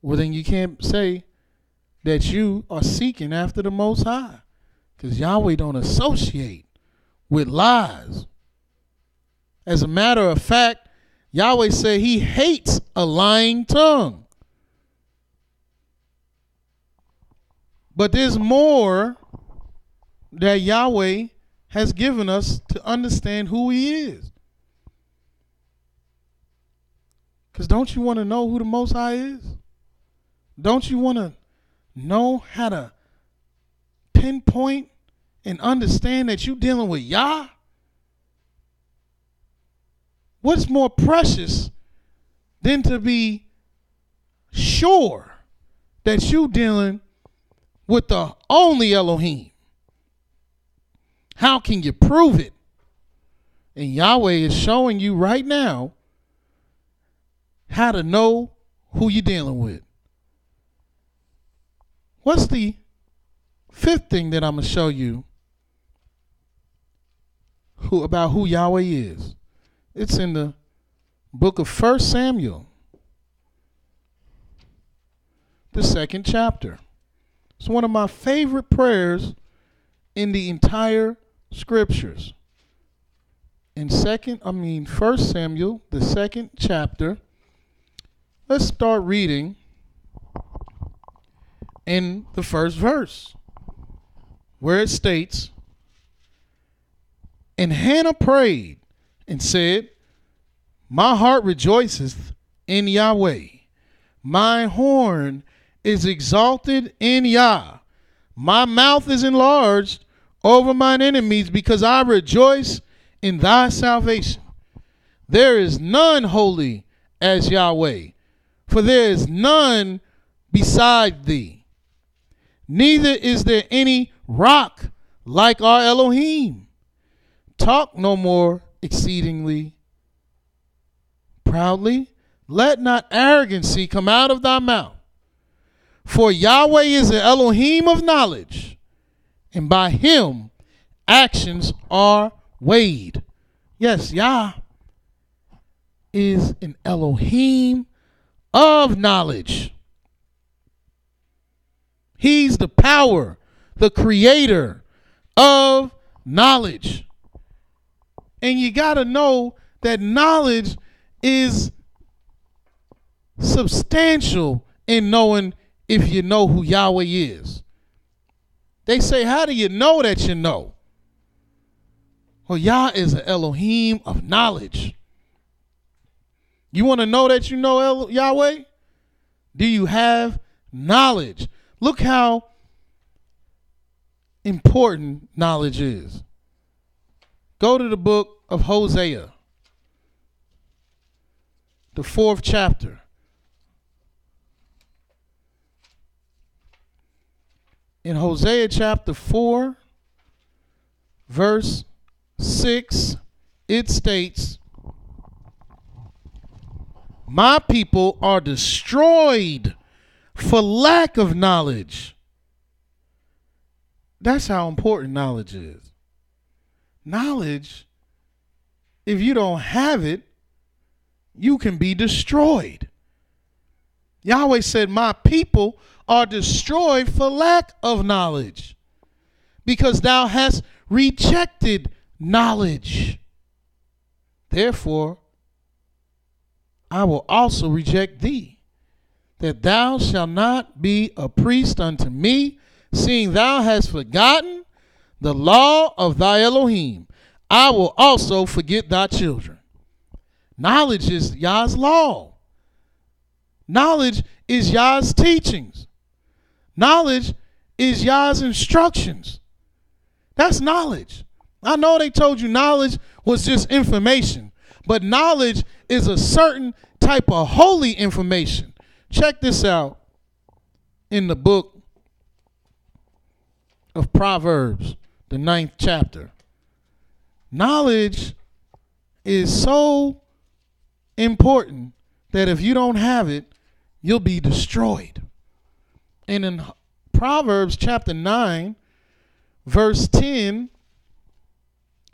well, then you can't say that you are seeking after the Most High, because Yahweh don't associate with lies. As a matter of fact, Yahweh said he hates a lying tongue. But there's more that Yahweh has given us to understand who he is. Because don't you want to know who the Most High is? Don't you want to know how to pinpoint and understand that you're dealing with Yah? What's more precious than to be sure that you're dealing with the only Elohim? How can you prove it? And Yahweh is showing you right now how to know who you're dealing with. What's the fifth thing that I'm going to show you about who Yahweh is? It's in the book of 1 Samuel, the 2nd chapter. It's one of my favorite prayers in the entire scriptures. In 1 Samuel, the 2nd chapter, let's start reading in the first verse, where it states, "And Hannah prayed and said, My heart rejoiceth in Yahweh. My horn is exalted in Yah. My mouth is enlarged over mine enemies, because I rejoice in thy salvation. There is none holy as Yahweh, for there is none beside thee. Neither is there any rock like our Elohim. Talk no more exceedingly proudly. Let not arrogancy come out of thy mouth. For Yahweh is the Elohim of knowledge, and by him actions are weighed." Yes, Yah is an Elohim of knowledge. He's the power, the creator of knowledge. And you got to know that knowledge is substantial in knowing if you know who Yahweh is. They say, how do you know that you know? Well, Yah is an Elohim of knowledge. You want to know that you know Yahweh? Do you have knowledge? Look how important knowledge is. Go to the book of Hosea, the 4th chapter. In Hosea chapter 4, verse 6, it states, "My people are destroyed for lack of knowledge." That's how important knowledge is. Knowledge, if you don't have it, you can be destroyed. Yahweh said, "My people are destroyed for lack of knowledge, because thou hast rejected knowledge. Therefore, I will also reject thee, that thou shalt not be a priest unto me, seeing thou hast forgotten the law of thy Elohim. I will also forget thy children." Knowledge is Yah's law. Knowledge is Yah's teachings. Knowledge is Yah's instructions. That's knowledge. I know they told you knowledge was just information, but knowledge is a certain type of holy information. Check this out in the book of Proverbs, the 9th chapter. Knowledge is so important that if you don't have it, you'll be destroyed. And in Proverbs chapter 9, verse 10,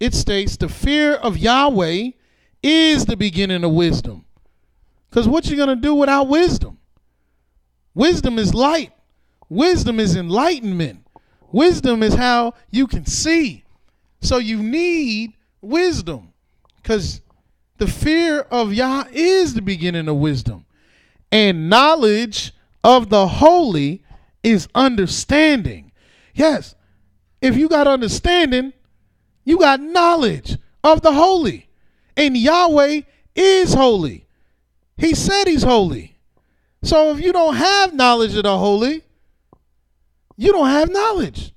it states, "The fear of Yahweh is the beginning of wisdom." Because what you going to do without wisdom? Wisdom is light. Wisdom is enlightenment. Wisdom is how you can see. So you need wisdom, because the fear of Yah is the beginning of wisdom. And knowledge of the holy is understanding. Yes, if you got understanding, you got knowledge of the holy. And Yahweh is holy. He said he's holy. So if you don't have knowledge of the holy, you don't have knowledge.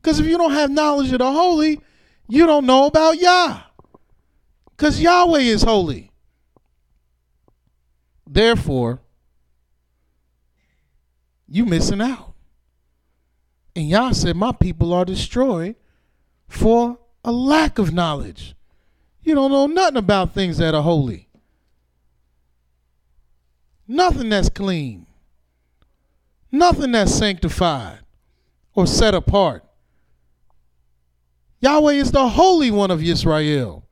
Because if you don't have knowledge of the holy, you don't know about Yah. Because Yahweh is holy. Therefore, you missing out. And Yah said, my people are destroyed for a lack of knowledge. You don't know nothing about things that are holy. Nothing that's clean. Nothing that's sanctified or set apart. Yahweh is the Holy One of Yisrael.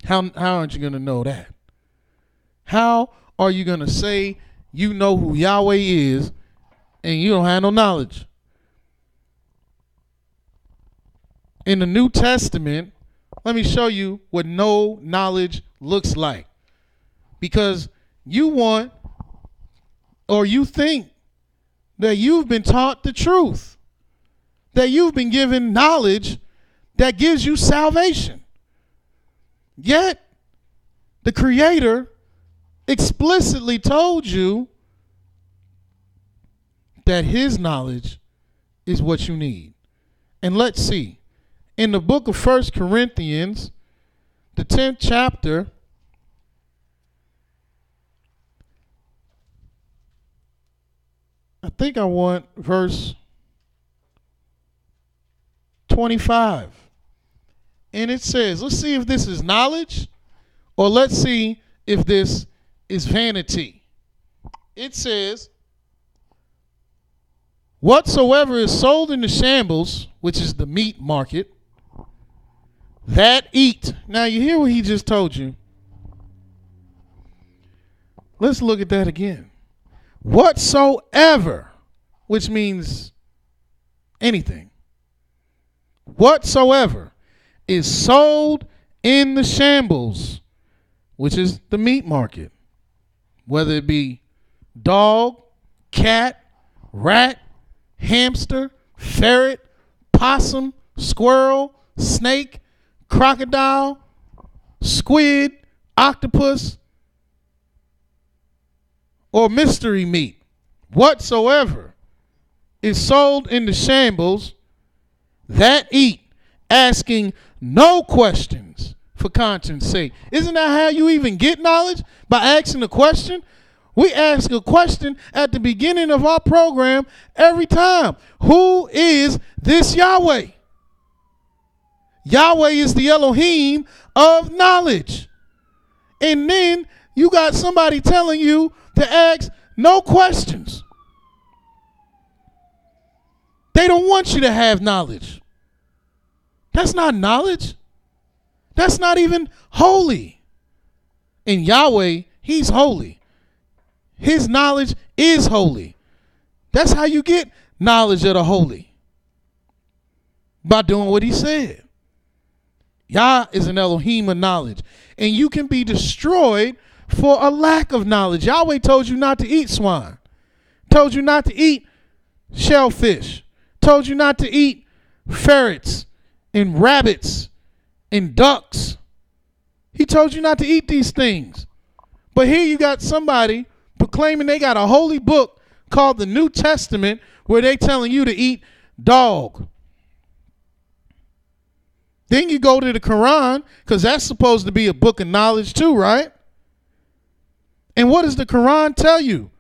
How aren't you going to know that? How are you going to say you know who Yahweh is and you don't have no knowledge? In the New Testament, let me show you what no knowledge looks like. Because you want, or you think, that you've been taught the truth, that you've been given knowledge that gives you salvation. Yet, the Creator explicitly told you that his knowledge is what you need. And let's see. In the book of 1 Corinthians, the 10th chapter, I think I want verse 25. And it says, let's see if this is knowledge, or let's see if this is vanity. It says, whatsoever is sold in the shambles, which is the meat market, that eat. Now you hear what he just told you. Let's look at that again. Whatsoever, which means anything. Whatsoever is sold in the shambles, which is the meat market, whether it be dog, cat, rat, hamster, ferret, possum, squirrel, snake, crocodile, squid, octopus, or mystery meat, whatsoever is sold in the shambles, that eat, asking no questions for conscience sake. Isn't that how you even get knowledge? By asking a question? We ask a question at the beginning of our program every time. Who is this Yahweh? Yahweh is the Elohim of knowledge. And then you got somebody telling you to ask no questions. They don't want you to have knowledge. That's not knowledge. That's not even holy. And Yahweh, he's holy. His knowledge is holy. That's how you get knowledge of the holy. By doing what he said. Yah is an Elohim of knowledge. And you can be destroyed for a lack of knowledge. Yahweh told you not to eat swine. Told you not to eat shellfish. Told you not to eat ferrets and rabbits and ducks. He told you not to eat these things. But here you got somebody proclaiming they got a holy book called the New Testament where they telling you to eat dog. Then you go to the Quran, because that's supposed to be a book of knowledge too, right? And what does the Quran tell you?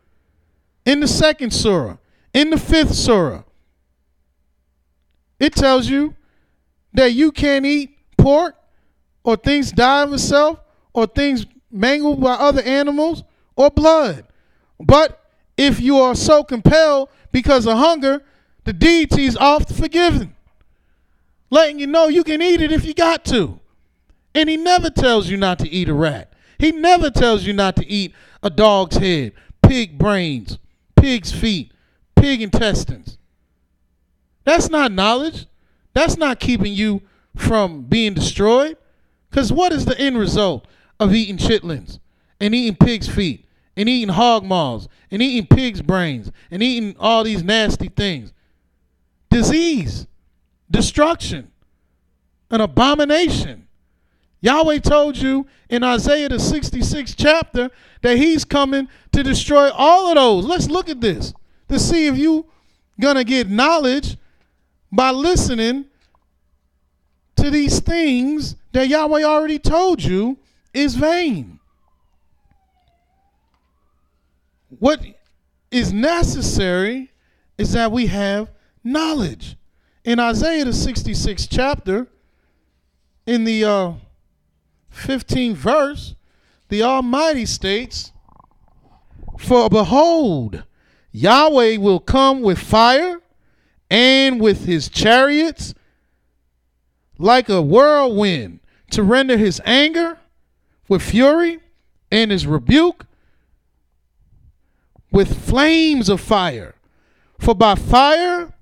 In the 2nd surah, in the 5th surah, it tells you that you can't eat pork or things die of itself or things mangled by other animals or blood. But if you are so compelled because of hunger, the deity is oft forgiven, letting you know you can eat it if you got to. And he never tells you not to eat a rat. He never tells you not to eat a dog's head, pig brains, pig's feet, pig intestines. That's not knowledge. That's not keeping you from being destroyed. Because what is the end result of eating chitlins and eating pig's feet and eating hog maws and eating pig's brains and eating all these nasty things? Disease, destruction, an abomination. Yahweh told you in Isaiah the 66th chapter that he's coming to destroy all of those. Let's look at this to see if you going to get knowledge by listening to these things that Yahweh already told you is vain. What is necessary is that we have knowledge. In Isaiah the 66th chapter, in the 15th verse, the Almighty states, "For behold, Yahweh will come with fire, and with his chariots like a whirlwind, to render his anger with fury and his rebuke with flames of fire. For by fire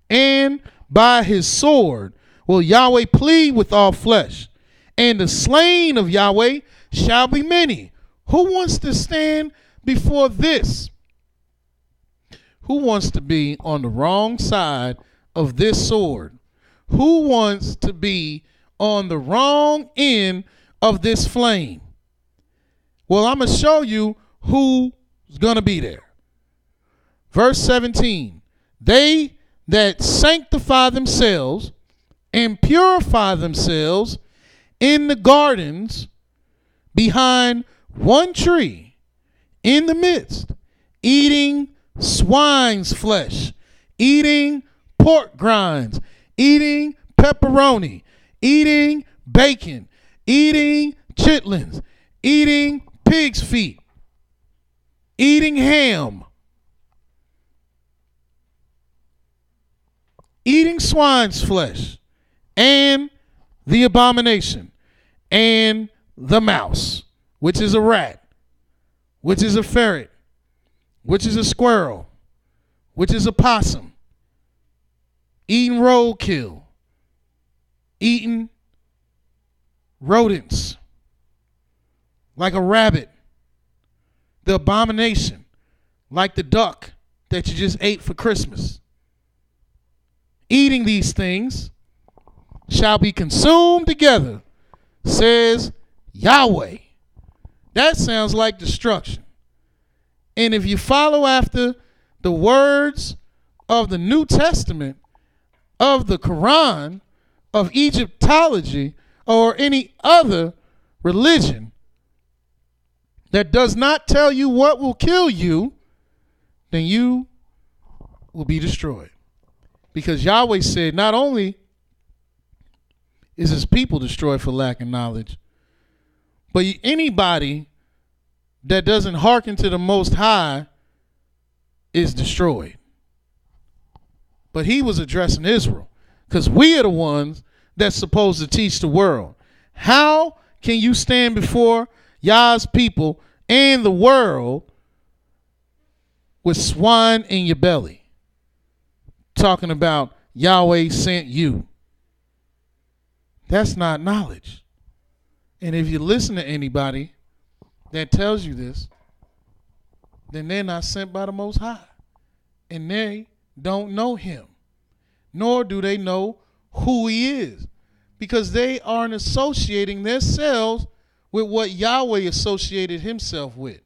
and by his sword will Yahweh plead with all flesh, and the slain of Yahweh shall be many." Who wants to stand before this? Who wants to be on the wrong side of this sword? Who wants to be on the wrong end of this flame? Well, I'm going to show you who's going to be there. Verse 17, "They that sanctify themselves and purify themselves in the gardens behind one tree in the midst, eating swine's flesh, eating pork grinds, eating pepperoni, eating bacon, eating chitlins, eating pig's feet, eating ham, eating swine's flesh, and the abomination, and the mouse, which is a rat, which is a ferret, which is a squirrel, which is a possum, eating roadkill, eating rodents like a rabbit, the abomination like the duck that you just ate for Christmas. Eating these things shall be consumed together, says Yahweh. That sounds like destruction. And if you follow after the words of the New Testament, of the Quran, of Egyptology, or any other religion that does not tell you what will kill you, then you will be destroyed. Because Yahweh said not only is his people destroyed for lack of knowledge, but anybody that doesn't hearken to the Most High is destroyed. But he was addressing Israel, because we are the ones that's supposed to teach the world. How can you stand before Yah's people and the world with swine in your belly, talking about Yahweh sent you? That's not knowledge. And if you listen to anybody that tells you this, then they're not sent by the Most High. And they don't know him, nor do they know who he is, because they aren't associating themselves with what Yahweh associated himself with,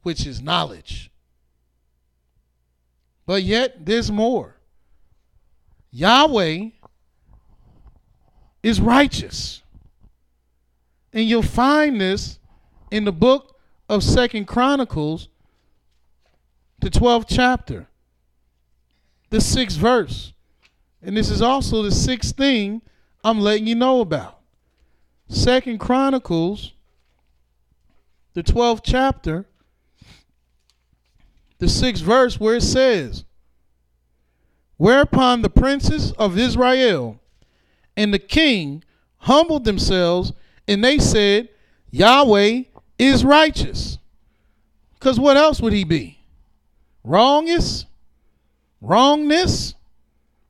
which is knowledge. But yet there's more. Yahweh is righteous. And you'll find this in the book of 2 Chronicles, the 12th chapter, the 6th verse. And this is also the 6th thing I'm letting you know about. 2 Chronicles, the 12th chapter, the 6th verse, where it says, "Whereupon the princes of Israel and the king humbled themselves, and they said, Yahweh is righteous." Because what else would he be? wrongest, wrongness,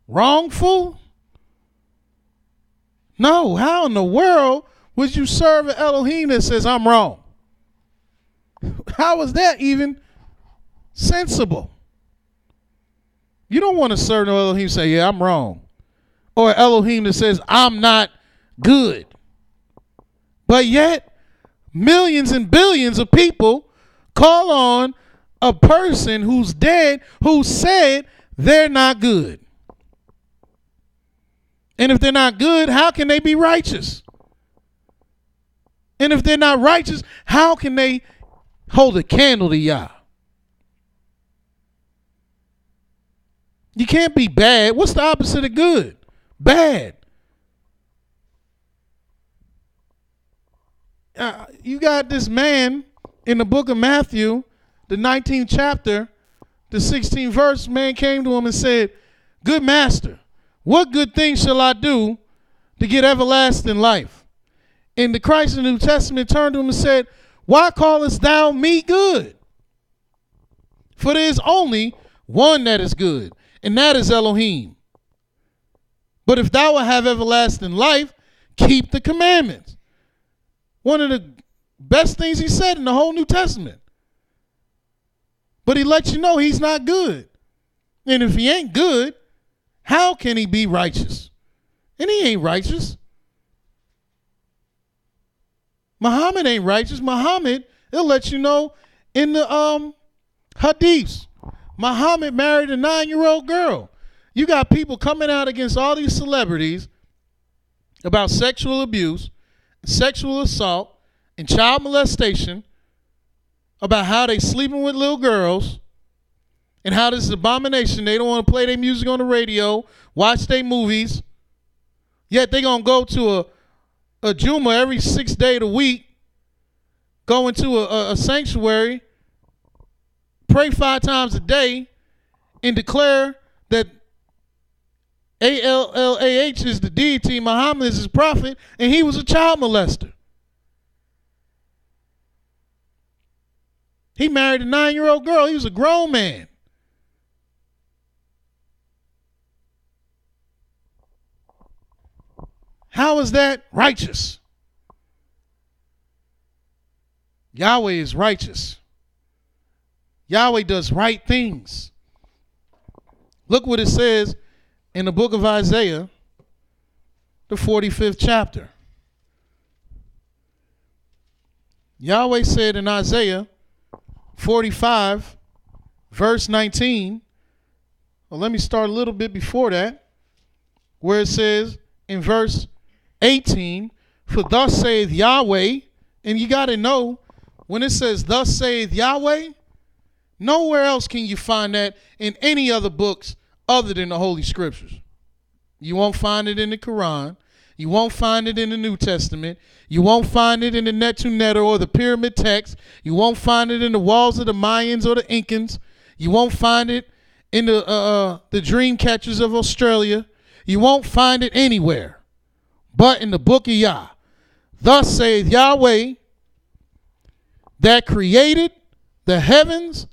wrongful? No, how in the world would you serve an Elohim that says I'm wrong? How is that even sensible? You don't want to serve no Elohim say, yeah, I'm wrong. Or Elohim that says I'm not good. But yet, millions and billions of people call on a person who's dead who said they're not good. And if they're not good, how can they be righteous? And if they're not righteous, how can they hold a candle to Yah? You can't be bad. What's the opposite of good? Bad. You got this man in the book of Matthew, the 19th chapter, the 16th verse. Man came to him and said, good master, what good thing shall I do to get everlasting life? And the Christ in the New Testament turned to him and said, why callest thou me good? For there is only one that is good, and that is Elohim. But if thou wilt have everlasting life, keep the commandments. One of the best things he said in the whole New Testament. But he lets you know he's not good. And if he ain't good, how can he be righteous? And he ain't righteous. Muhammad ain't righteous. Muhammad, it'll let you know in the hadiths. Muhammad married a 9-year-old girl. You got people coming out against all these celebrities about sexual abuse, sexual assault, and child molestation, about how they sleeping with little girls, and how this is abomination. They don't want to play their music on the radio, watch their movies, yet they going to go to a Juma every 6th day of the week, go into a sanctuary, pray 5 times a day, and declare that ALLAH is the deity, Muhammad is his prophet, and he was a child molester. He married a 9-year-old girl. He was a grown man. How is that righteous? Yahweh is righteous. Yahweh does right things. Look what it says in the book of Isaiah, the 45th chapter. Yahweh said in Isaiah 45, verse 19. Well, let me start a little bit before that, where it says in verse 18, for thus saith Yahweh, and you got to know, when it says thus saith Yahweh, nowhere else can you find that in any other books other than the Holy Scriptures. You won't find it in the Quran. You won't find it in the New Testament. You won't find it in the Netu Neter or the pyramid text. You won't find it in the walls of the Mayans or the Incans. You won't find it in the dream catchers of Australia. You won't find it anywhere but in the book of Yah. Thus saith Yahweh, that created the heavens,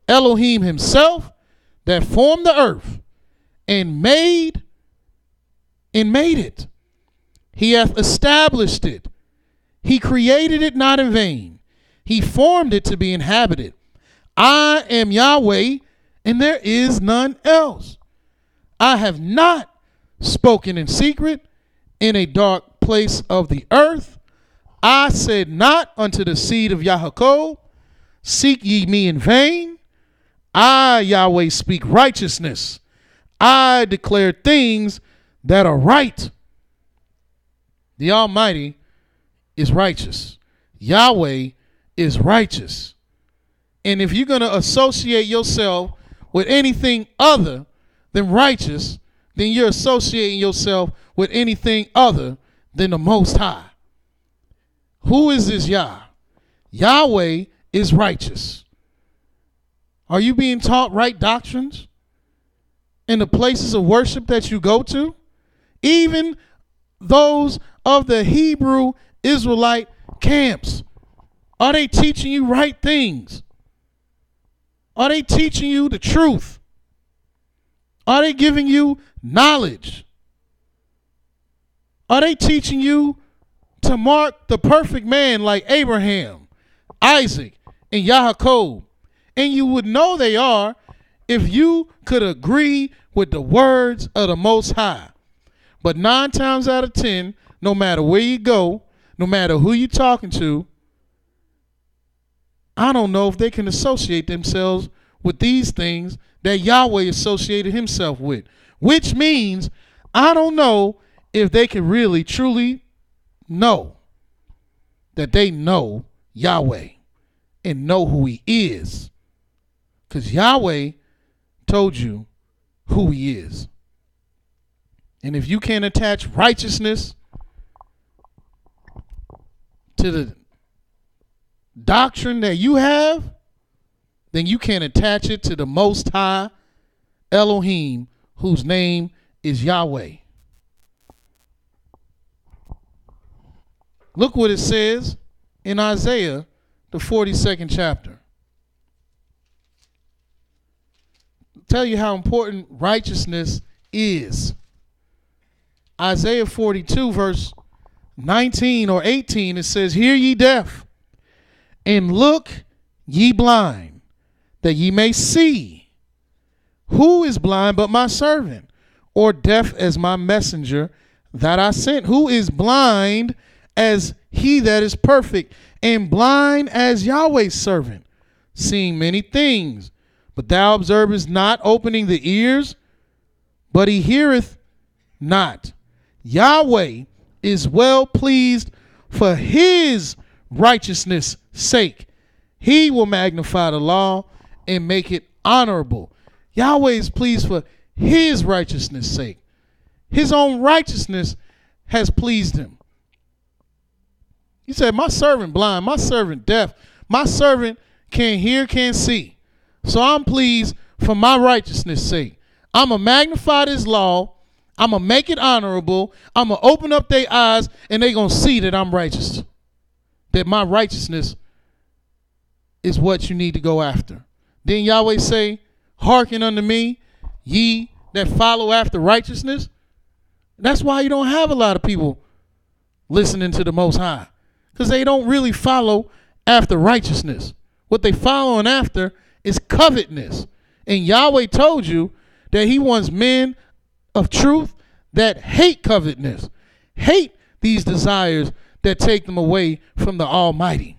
Elohim himself, that formed the earth and made it. He hath established it. He created it not in vain. He formed it to be inhabited. I am Yahweh, and there is none else. I have not spoken in secret in a dark place of the earth. I said not unto the seed of Yaakov, seek ye me in vain. I, Yahweh, speak righteousness. I declare things that are right. The Almighty is righteous. Yahweh is righteous. And if you're going to associate yourself with anything other than righteous, then you're associating yourself with anything other than the Most High. Who is this Yah? Yahweh is righteous. Are you being taught right doctrines in the places of worship that you go to? Even those of the Hebrew Israelite camps, are they teaching you right things? Are they teaching you the truth? Are they giving you knowledge? Are they teaching you to mark the perfect man like Abraham, Isaac, and Yaakov? And you would know they are if you could agree with the words of the Most High. But 9 times out of 10, no matter where you go, no matter who you're talking to, I don't know if they can associate themselves with these things that Yahweh associated himself with. Which means I don't know if they can really, truly know that they know Yahweh and know who he is. Because Yahweh told you who he is. And if you can't attach righteousness to the doctrine that you have, then you can't attach it to the Most High Elohim, whose name is Yahweh. Look what it says in Isaiah, the 42nd chapter. Tell you how important righteousness is. Isaiah 42 verse 19 or 18, it says, "Hear ye deaf, and look ye blind, that ye may see. Who is blind but my servant, or deaf as my messenger that I sent? Who is blind as he that is perfect, and blind as Yahweh's servant, seeing many things? But thou observest not, opening the ears, but he heareth not. Yahweh is well pleased for his righteousness' sake. He will magnify the law and make it honorable." Yahweh is pleased for his righteousness' sake. His own righteousness has pleased him. He said, my servant blind, my servant deaf, my servant can't hear, can't see. So I'm pleased for my righteousness' sake. I'm going to magnify this law. I'm going to make it honorable. I'm going to open up their eyes, and they're going to see that I'm righteous. That my righteousness is what you need to go after. Then Yahweh say, hearken unto me, ye that follow after righteousness. That's why you don't have a lot of people listening to the Most High, because they don't really follow after righteousness. What they following after is covetousness. And Yahweh told you that he wants men of truth that hate covetousness, hate these desires that take them away from the Almighty.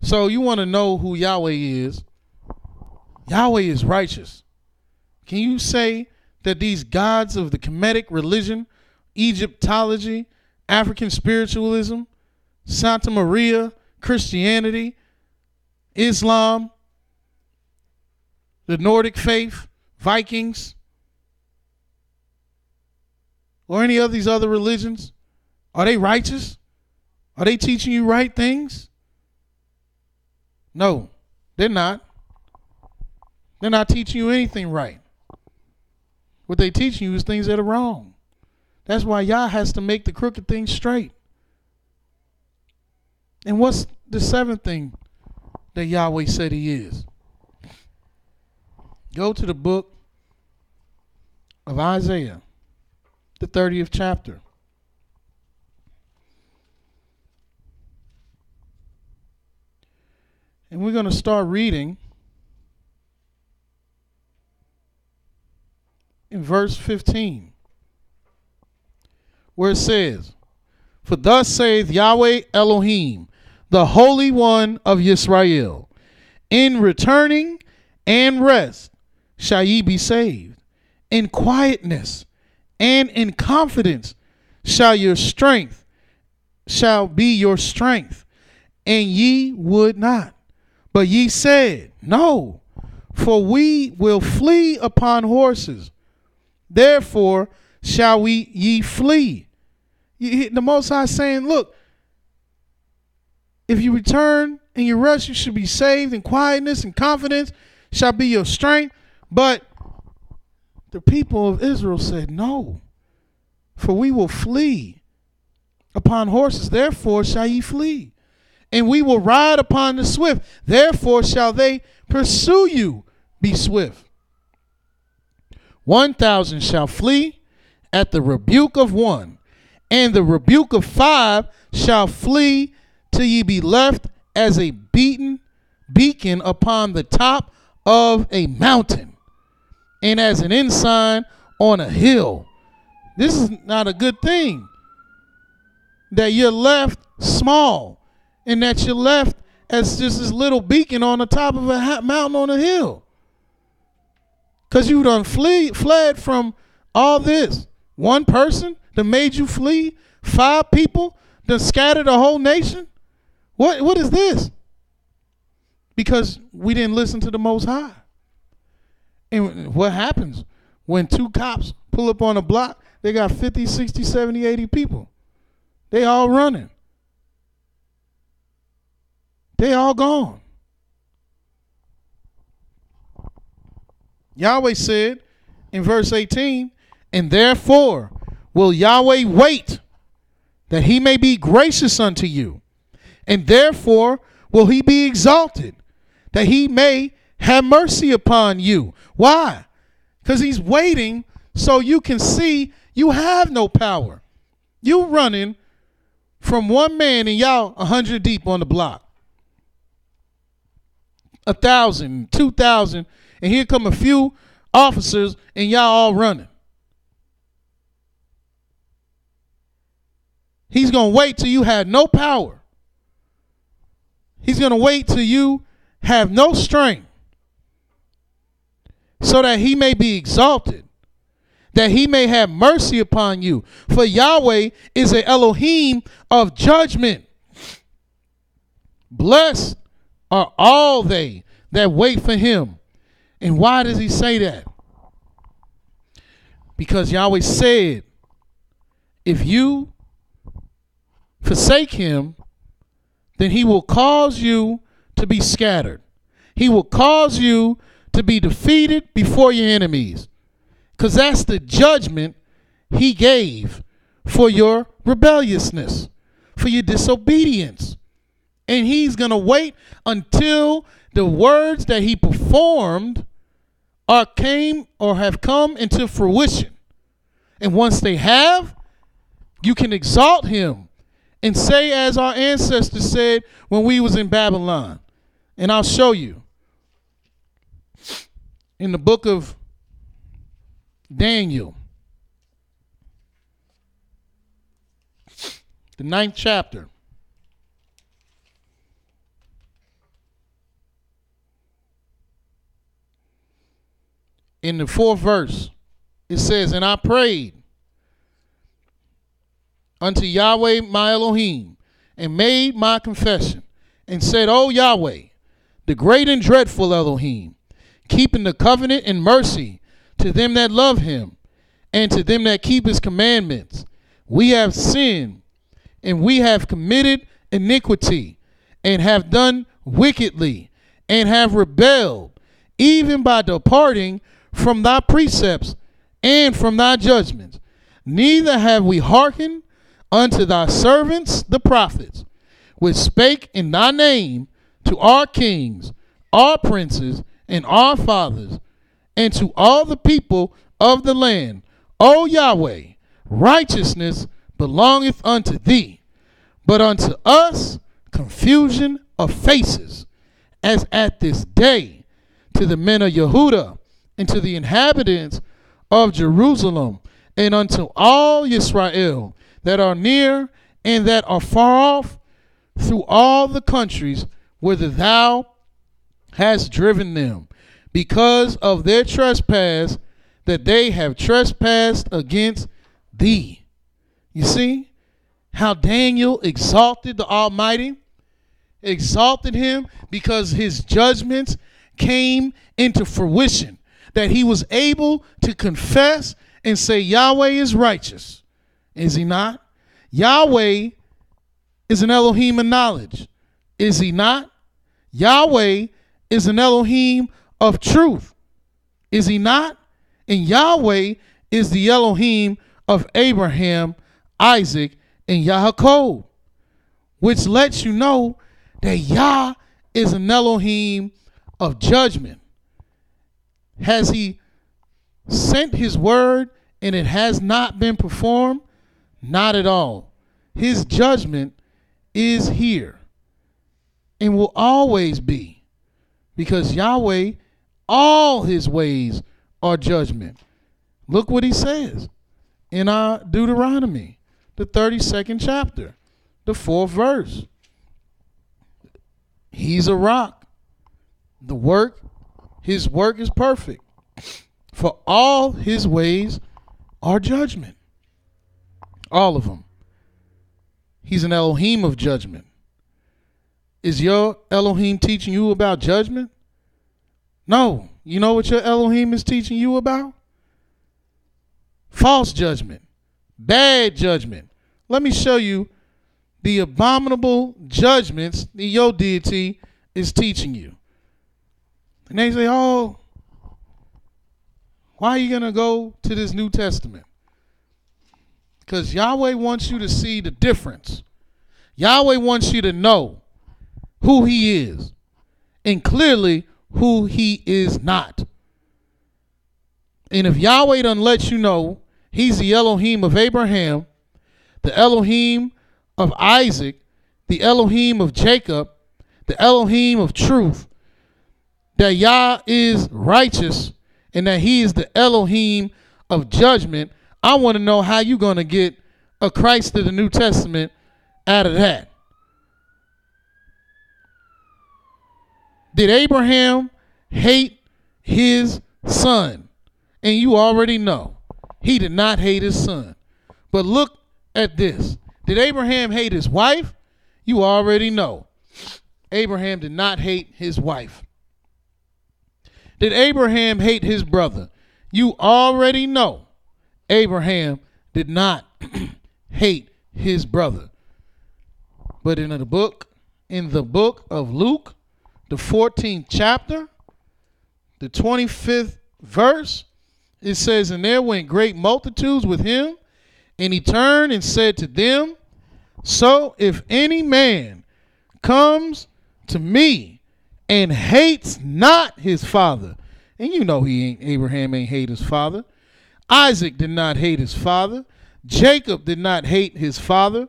So you want to know who Yahweh is. Yahweh is righteous. Can you say that these gods of the Kemetic religion, Egyptology, African spiritualism, Santa Maria, Christianity, Islam, the Nordic faith, Vikings, or any of these other religions, are they righteous? Are they teaching you right things? No, they're not. They're not teaching you anything right. What they're teaching you is things that are wrong. That's why Yah has to make the crooked things straight. And what's the 7th thing that Yahweh said he is? Go to the book of Isaiah, the 30th chapter. And we're going to start reading in verse 15, where it says, "For thus saith Yahweh Elohim, the Holy One of YIsraEL, in returning and rest shall ye be saved. In quietness and in confidence shall be your strength. And ye would not. But ye said, No, for we will flee upon horses. Therefore shall ye flee." The Most High saying, look, if you return and you rest, you should be saved. In quietness and confidence shall be your strength. But the people of Israel said, no, for we will flee upon horses. Therefore shall ye flee. and we will ride upon the swift. Therefore shall they pursue you. Be swift. 1,000 shall flee at the rebuke of one, and the rebuke of 5 shall flee till ye be left as a beaten beacon upon the top of a mountain, and as an ensign on a hill. This is not a good thing, that you're left small, and that you're left as just this little beacon on the top of a mountain on a hill. Because you done fled from all this. One person that made you flee, 5 people that scattered a whole nation. What is this? Because we didn't listen to the Most High. And what happens when 2 cops pull up on a block? They got 50, 60, 70, 80 people. They all running. They all gone. Yahweh said in verse 18, and therefore will Yahweh wait that he may be gracious unto you, and therefore will he be exalted that he may have mercy upon you. Why? Because he's waiting so you can see you have no power. You running from one man and y'all 100 deep on the block. 1,000, 2,000, and here come a few officers and y'all all running. He's going to wait till you have no power. He's going to wait till you have no strength, so that he may be exalted, that he may have mercy upon you. For Yahweh is an Elohim of judgment. Blessed are all they that wait for him. And why does he say that? Because Yahweh said, if you forsake him, then he will cause you to be scattered. He will cause you to be defeated before your enemies. Because that's the judgment he gave for your rebelliousness, for your disobedience. And he's going to wait until the words that he performed have come into fruition. And once they have, you can exalt him and say, as our ancestors said when we was in Babylon. And I'll show you. In the book of Daniel, the 9th chapter. In the 4th verse, it says, and I prayed unto Yahweh my Elohim, and made my confession, and said, O Yahweh, the great and dreadful Elohim, keeping the covenant and mercy to them that love him, and to them that keep his commandments. We have sinned, and we have committed iniquity, and have done wickedly, and have rebelled, even by departing from thy precepts and from thy judgments. Neither have we hearkened unto thy servants the prophets, which spake in thy name to our kings, our princes, and our fathers, and to all the people of the land. O Yahweh, righteousness belongeth unto thee, but unto us confusion of faces, as at this day, to the men of Yehudah, and to the inhabitants of Jerusalem, and unto all Yisrael that are near and that are far off, through all the countries whither thou hast driven them, because of their trespass that they have trespassed against thee. You see how Daniel exalted the Almighty? Exalted him because his judgments came into fruition, that he was able to confess and say Yahweh is righteous. Is he not? Yahweh is an Elohim of knowledge. Is he not? Yahweh is an Elohim of truth. Is he not? And Yahweh is the Elohim of Abraham, Isaac, and Yaakov, which lets you know that Yah is an Elohim of judgment. Has he sent his word and it has not been performed? Not at all. His judgment is here and will always be, because Yahweh, all his ways are judgment. Look what he says in our Deuteronomy, the 32nd chapter, the 4th verse. He's a rock. His work is perfect. For all his ways are judgment. All of them. He's an Elohim of judgment. Is your Elohim teaching you about judgment? No. You know what your Elohim is teaching you about? False judgment. Bad judgment. Let me show you the abominable judgments that your deity is teaching you. And they say, oh, why are you going to go to this New Testament? Because Yahweh wants you to see the difference. Yahweh wants you to know who he is and clearly who he is not. And if Yahweh done let you know he's the Elohim of Abraham, the Elohim of Isaac, the Elohim of Jacob, the Elohim of truth, that Yah is righteous, and that he is the Elohim of judgment, I want to know how you're going to get a Christ of the New Testament out of that. Did Abraham hate his son? And you already know he did not hate his son. But look at this. Did Abraham hate his wife? You already know Abraham did not hate his wife. Did Abraham hate his brother? You already know Abraham did not hate his brother. But in the book of Luke, the 14th chapter, the 25th verse, it says, and there went great multitudes with him, and he turned and said to them, so if any man comes to me and hates not his father, and you know Abraham ain't hate his father. Isaac did not hate his father. Jacob did not hate his father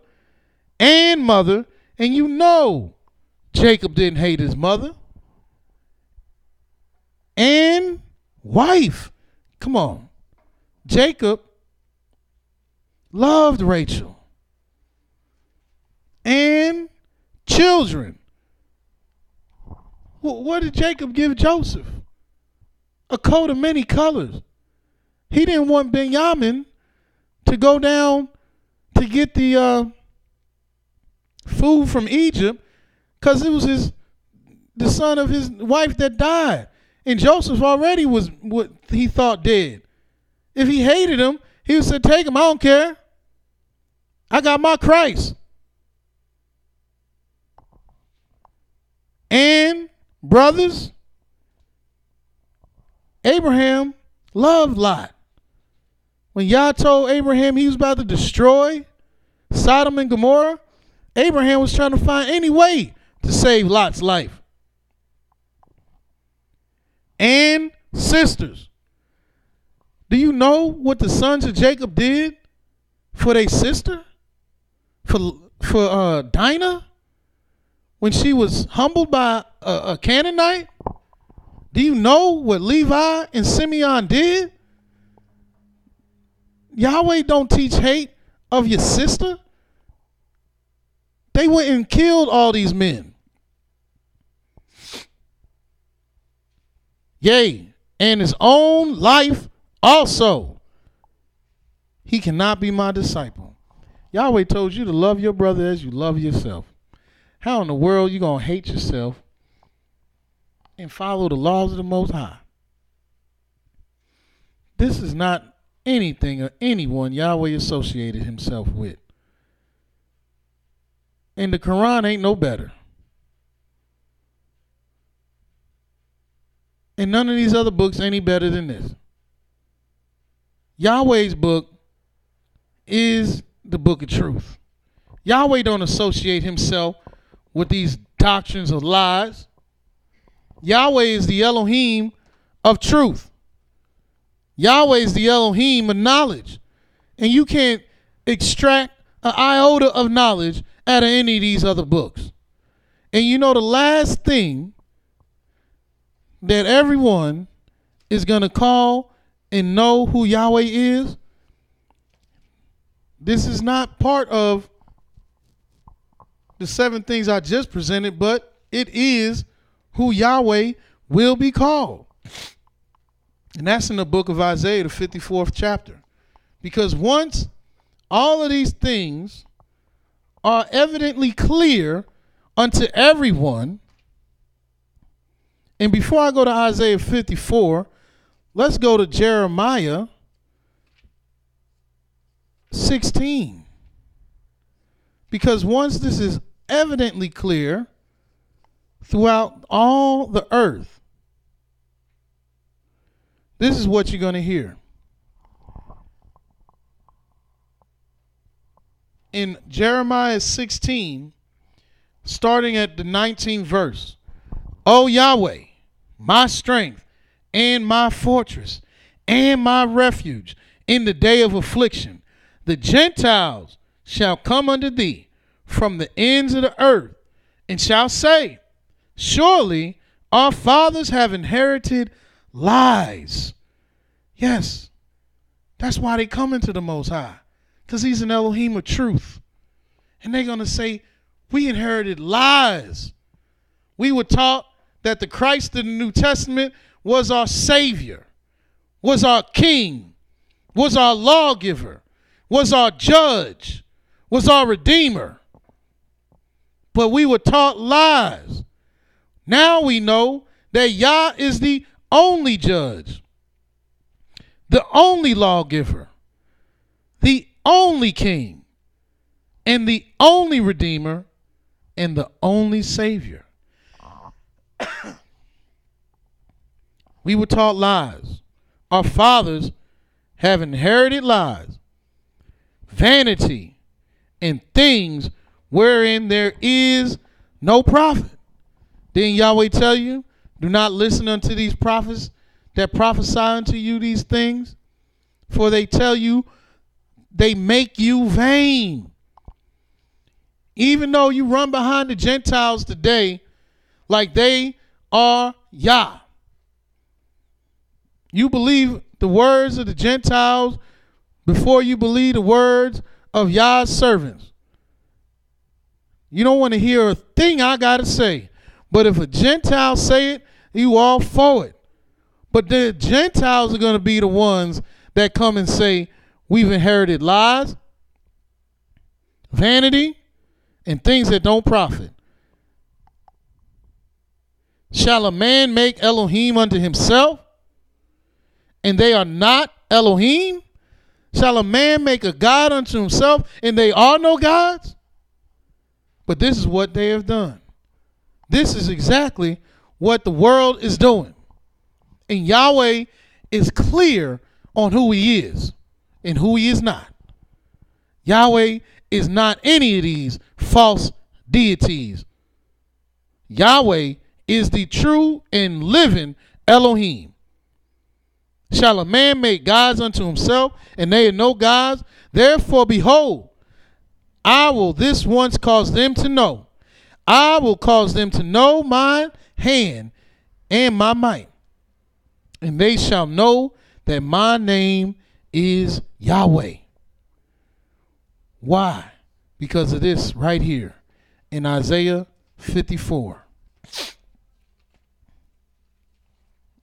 and mother, and you know Jacob didn't hate his mother and wife. Come on. Jacob loved Rachel and children. What did Jacob give Joseph? A coat of many colors. He didn't want Benjamin to go down to get the food from Egypt because it was the son of his wife that died. And Joseph already was what he thought dead. If he hated him, he would say, take him, I don't care. I got my Christ. And brothers, Abraham loved Lot. When Yah told Abraham he was about to destroy Sodom and Gomorrah, Abraham was trying to find any way to save Lot's life. And sisters, do you know what the sons of Jacob did for their sister? For Dinah? When she was humbled by a Canaanite? Do you know what Levi and Simeon did? Yahweh don't teach hate of your sister. They went and killed all these men. Yea, and his own life also. He cannot be my disciple. Yahweh told you to love your brother as you love yourself. How in the world you going to hate yourself and follow the laws of the Most High? This is not anything or anyone Yahweh associated himself with. And the Quran ain't no better. And none of these other books any better than this. Yahweh's book is the book of truth. Yahweh don't associate himself with these doctrines of lies. Yahweh is the Elohim of truth. Yahweh is the Elohim of knowledge. And you can't extract an iota of knowledge out of any of these other books. And you know the last thing that everyone is going to call and know who Yahweh is? This is not part of the 7 things I just presented, but it is who Yahweh will be called. And that's in the book of Isaiah, the 54th chapter. Because once all of these things are evidently clear unto everyone, and before I go to Isaiah 54, let's go to Jeremiah 16. Because once this is evidently clear throughout all the earth, this is what you're going to hear. In Jeremiah 16, starting at the 19th verse, O Yahweh, my strength and my fortress and my refuge in the day of affliction, the Gentiles shall come unto thee from the ends of the earth and shall say, surely our fathers have inherited lies. Yes, that's why they come into the Most High, because he's an Elohim of truth. And they're going to say, we inherited lies. We were taught that the Christ of the New Testament was our Savior, was our King, was our lawgiver, was our judge, was our Redeemer. But we were taught lies. Now we know that Yah is the only judge, the only lawgiver, the only King, and the only Redeemer, and the only Savior. We were taught lies. Our fathers have inherited lies, vanity, and things wherein there is no profit. Didn't Yahweh tell you, do not listen unto these prophets that prophesy unto you these things? For they tell you, they make you vain. Even though you run behind the Gentiles today like they are Yah. You believe the words of the Gentiles before you believe the words of Yah's servants. You don't want to hear a thing I got to say. But if a Gentile say it, you all for it. But the Gentiles are going to be the ones that come and say, we've inherited lies, vanity, and things that don't profit. Shall a man make Elohim unto himself, and they are not Elohim? Shall a man make a God unto himself, and they are no gods? But this is what they have done. This is exactly what the world is doing. And Yahweh is clear on who he is and who he is not. Yahweh is not any of these false deities. Yahweh is the true and living Elohim. Shall a man make gods unto himself, and they are no gods? Therefore, behold, I will this once cause them to know. I will cause them to know my hand and my might. And they shall know that my name is Yahweh. Why? Because of this right here in Isaiah 54.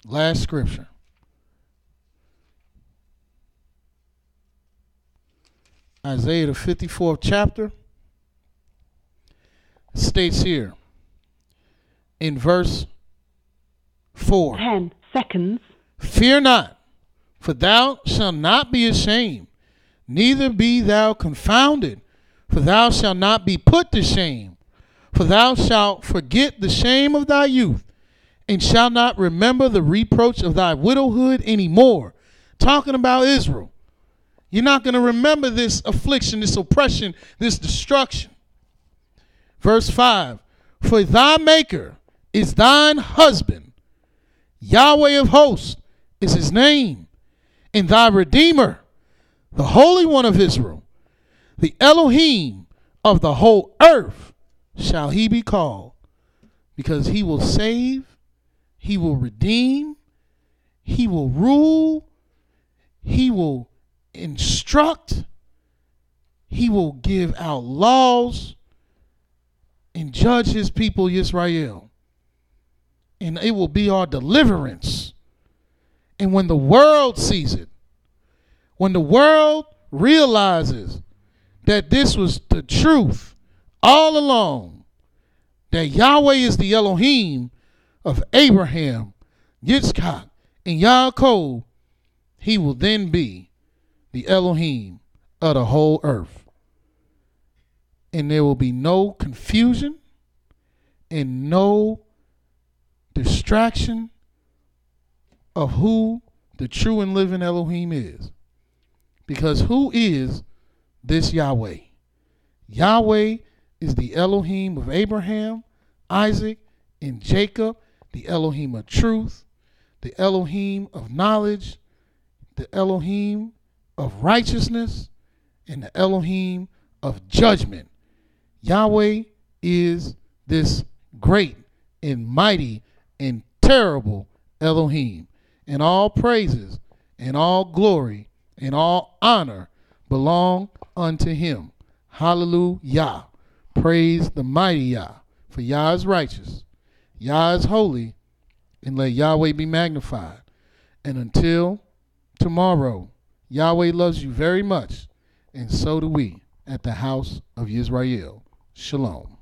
Last scripture. Isaiah the 54th chapter states here in verse 4. 10 seconds. Fear not, for thou shalt not be ashamed, neither be thou confounded, for thou shalt not be put to shame. For thou shalt forget the shame of thy youth, and shalt not remember the reproach of thy widowhood any more. Talking about Israel. You're not going to remember this affliction, this oppression, this destruction. Verse 5. For thy maker is thine husband. Yahweh of hosts is his name. And thy Redeemer, the Holy One of Israel, the Elohim of the whole earth, shall he be called. Because he will save, he will redeem, he will rule, he will instruct, he will give out laws and judge his people, Yisrael. And it will be our deliverance. And when the world sees it, when the world realizes that this was the truth all along, that Yahweh is the Elohim of Abraham, Yitzchak, and Yaakov, he will then be the Elohim of the whole earth. And there will be no confusion and no distraction of who the true and living Elohim is. Because who is this Yahweh? Yahweh is the Elohim of Abraham, Isaac, and Jacob, the Elohim of truth, the Elohim of knowledge, the Elohim of righteousness, and the Elohim of judgment. Yahweh is this great and mighty and terrible Elohim. And all praises and all glory and all honor belong unto him. Hallelujah. Praise the mighty Yah. For Yah is righteous, Yah is holy, and let Yahweh be magnified. And until tomorrow, Yahweh loves you very much, and so do we at the house of YIsraEL. Shalom.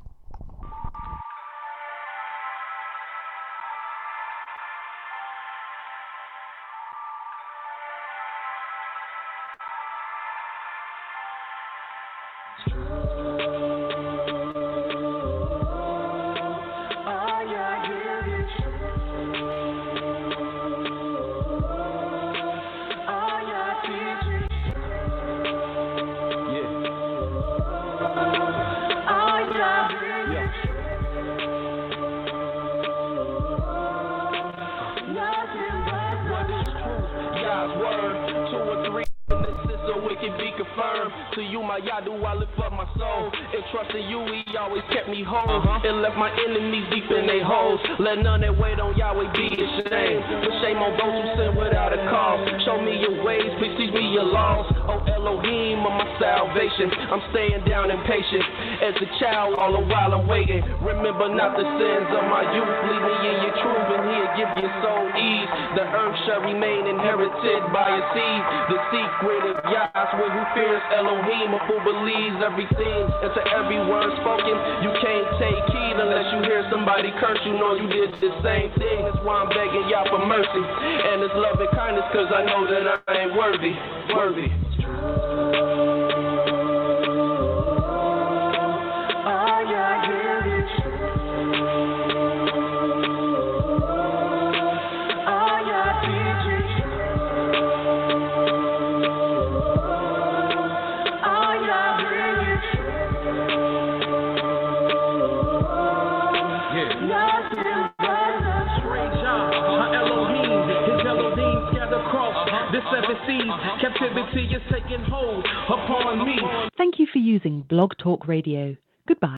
To you, my Yah, do I lift up my soul. And trusting you, he always kept me whole. And left my enemies deep in their holes. Let none that wait on Yahweh be ashamed. Put shame on those who sin without a cause. Show me your ways, please teach me your laws. Oh Elohim of my salvation, I'm staying down and patient. As a child, all the while I'm waiting. Remember not the sins of my youth. Lead me in your truth, and he'll give your soul ease. The earth shall remain inherited by a seed. The secret of YAHWEH, who fears Elohim, who believes everything. And to every word spoken, you can't take heed unless you hear somebody curse. You know you did the same thing. That's why I'm begging Yah for mercy and his love and kindness, cause I know that I ain't worthy. Captivity is taking hold upon me. Thank you for using Blog Talk Radio. Goodbye.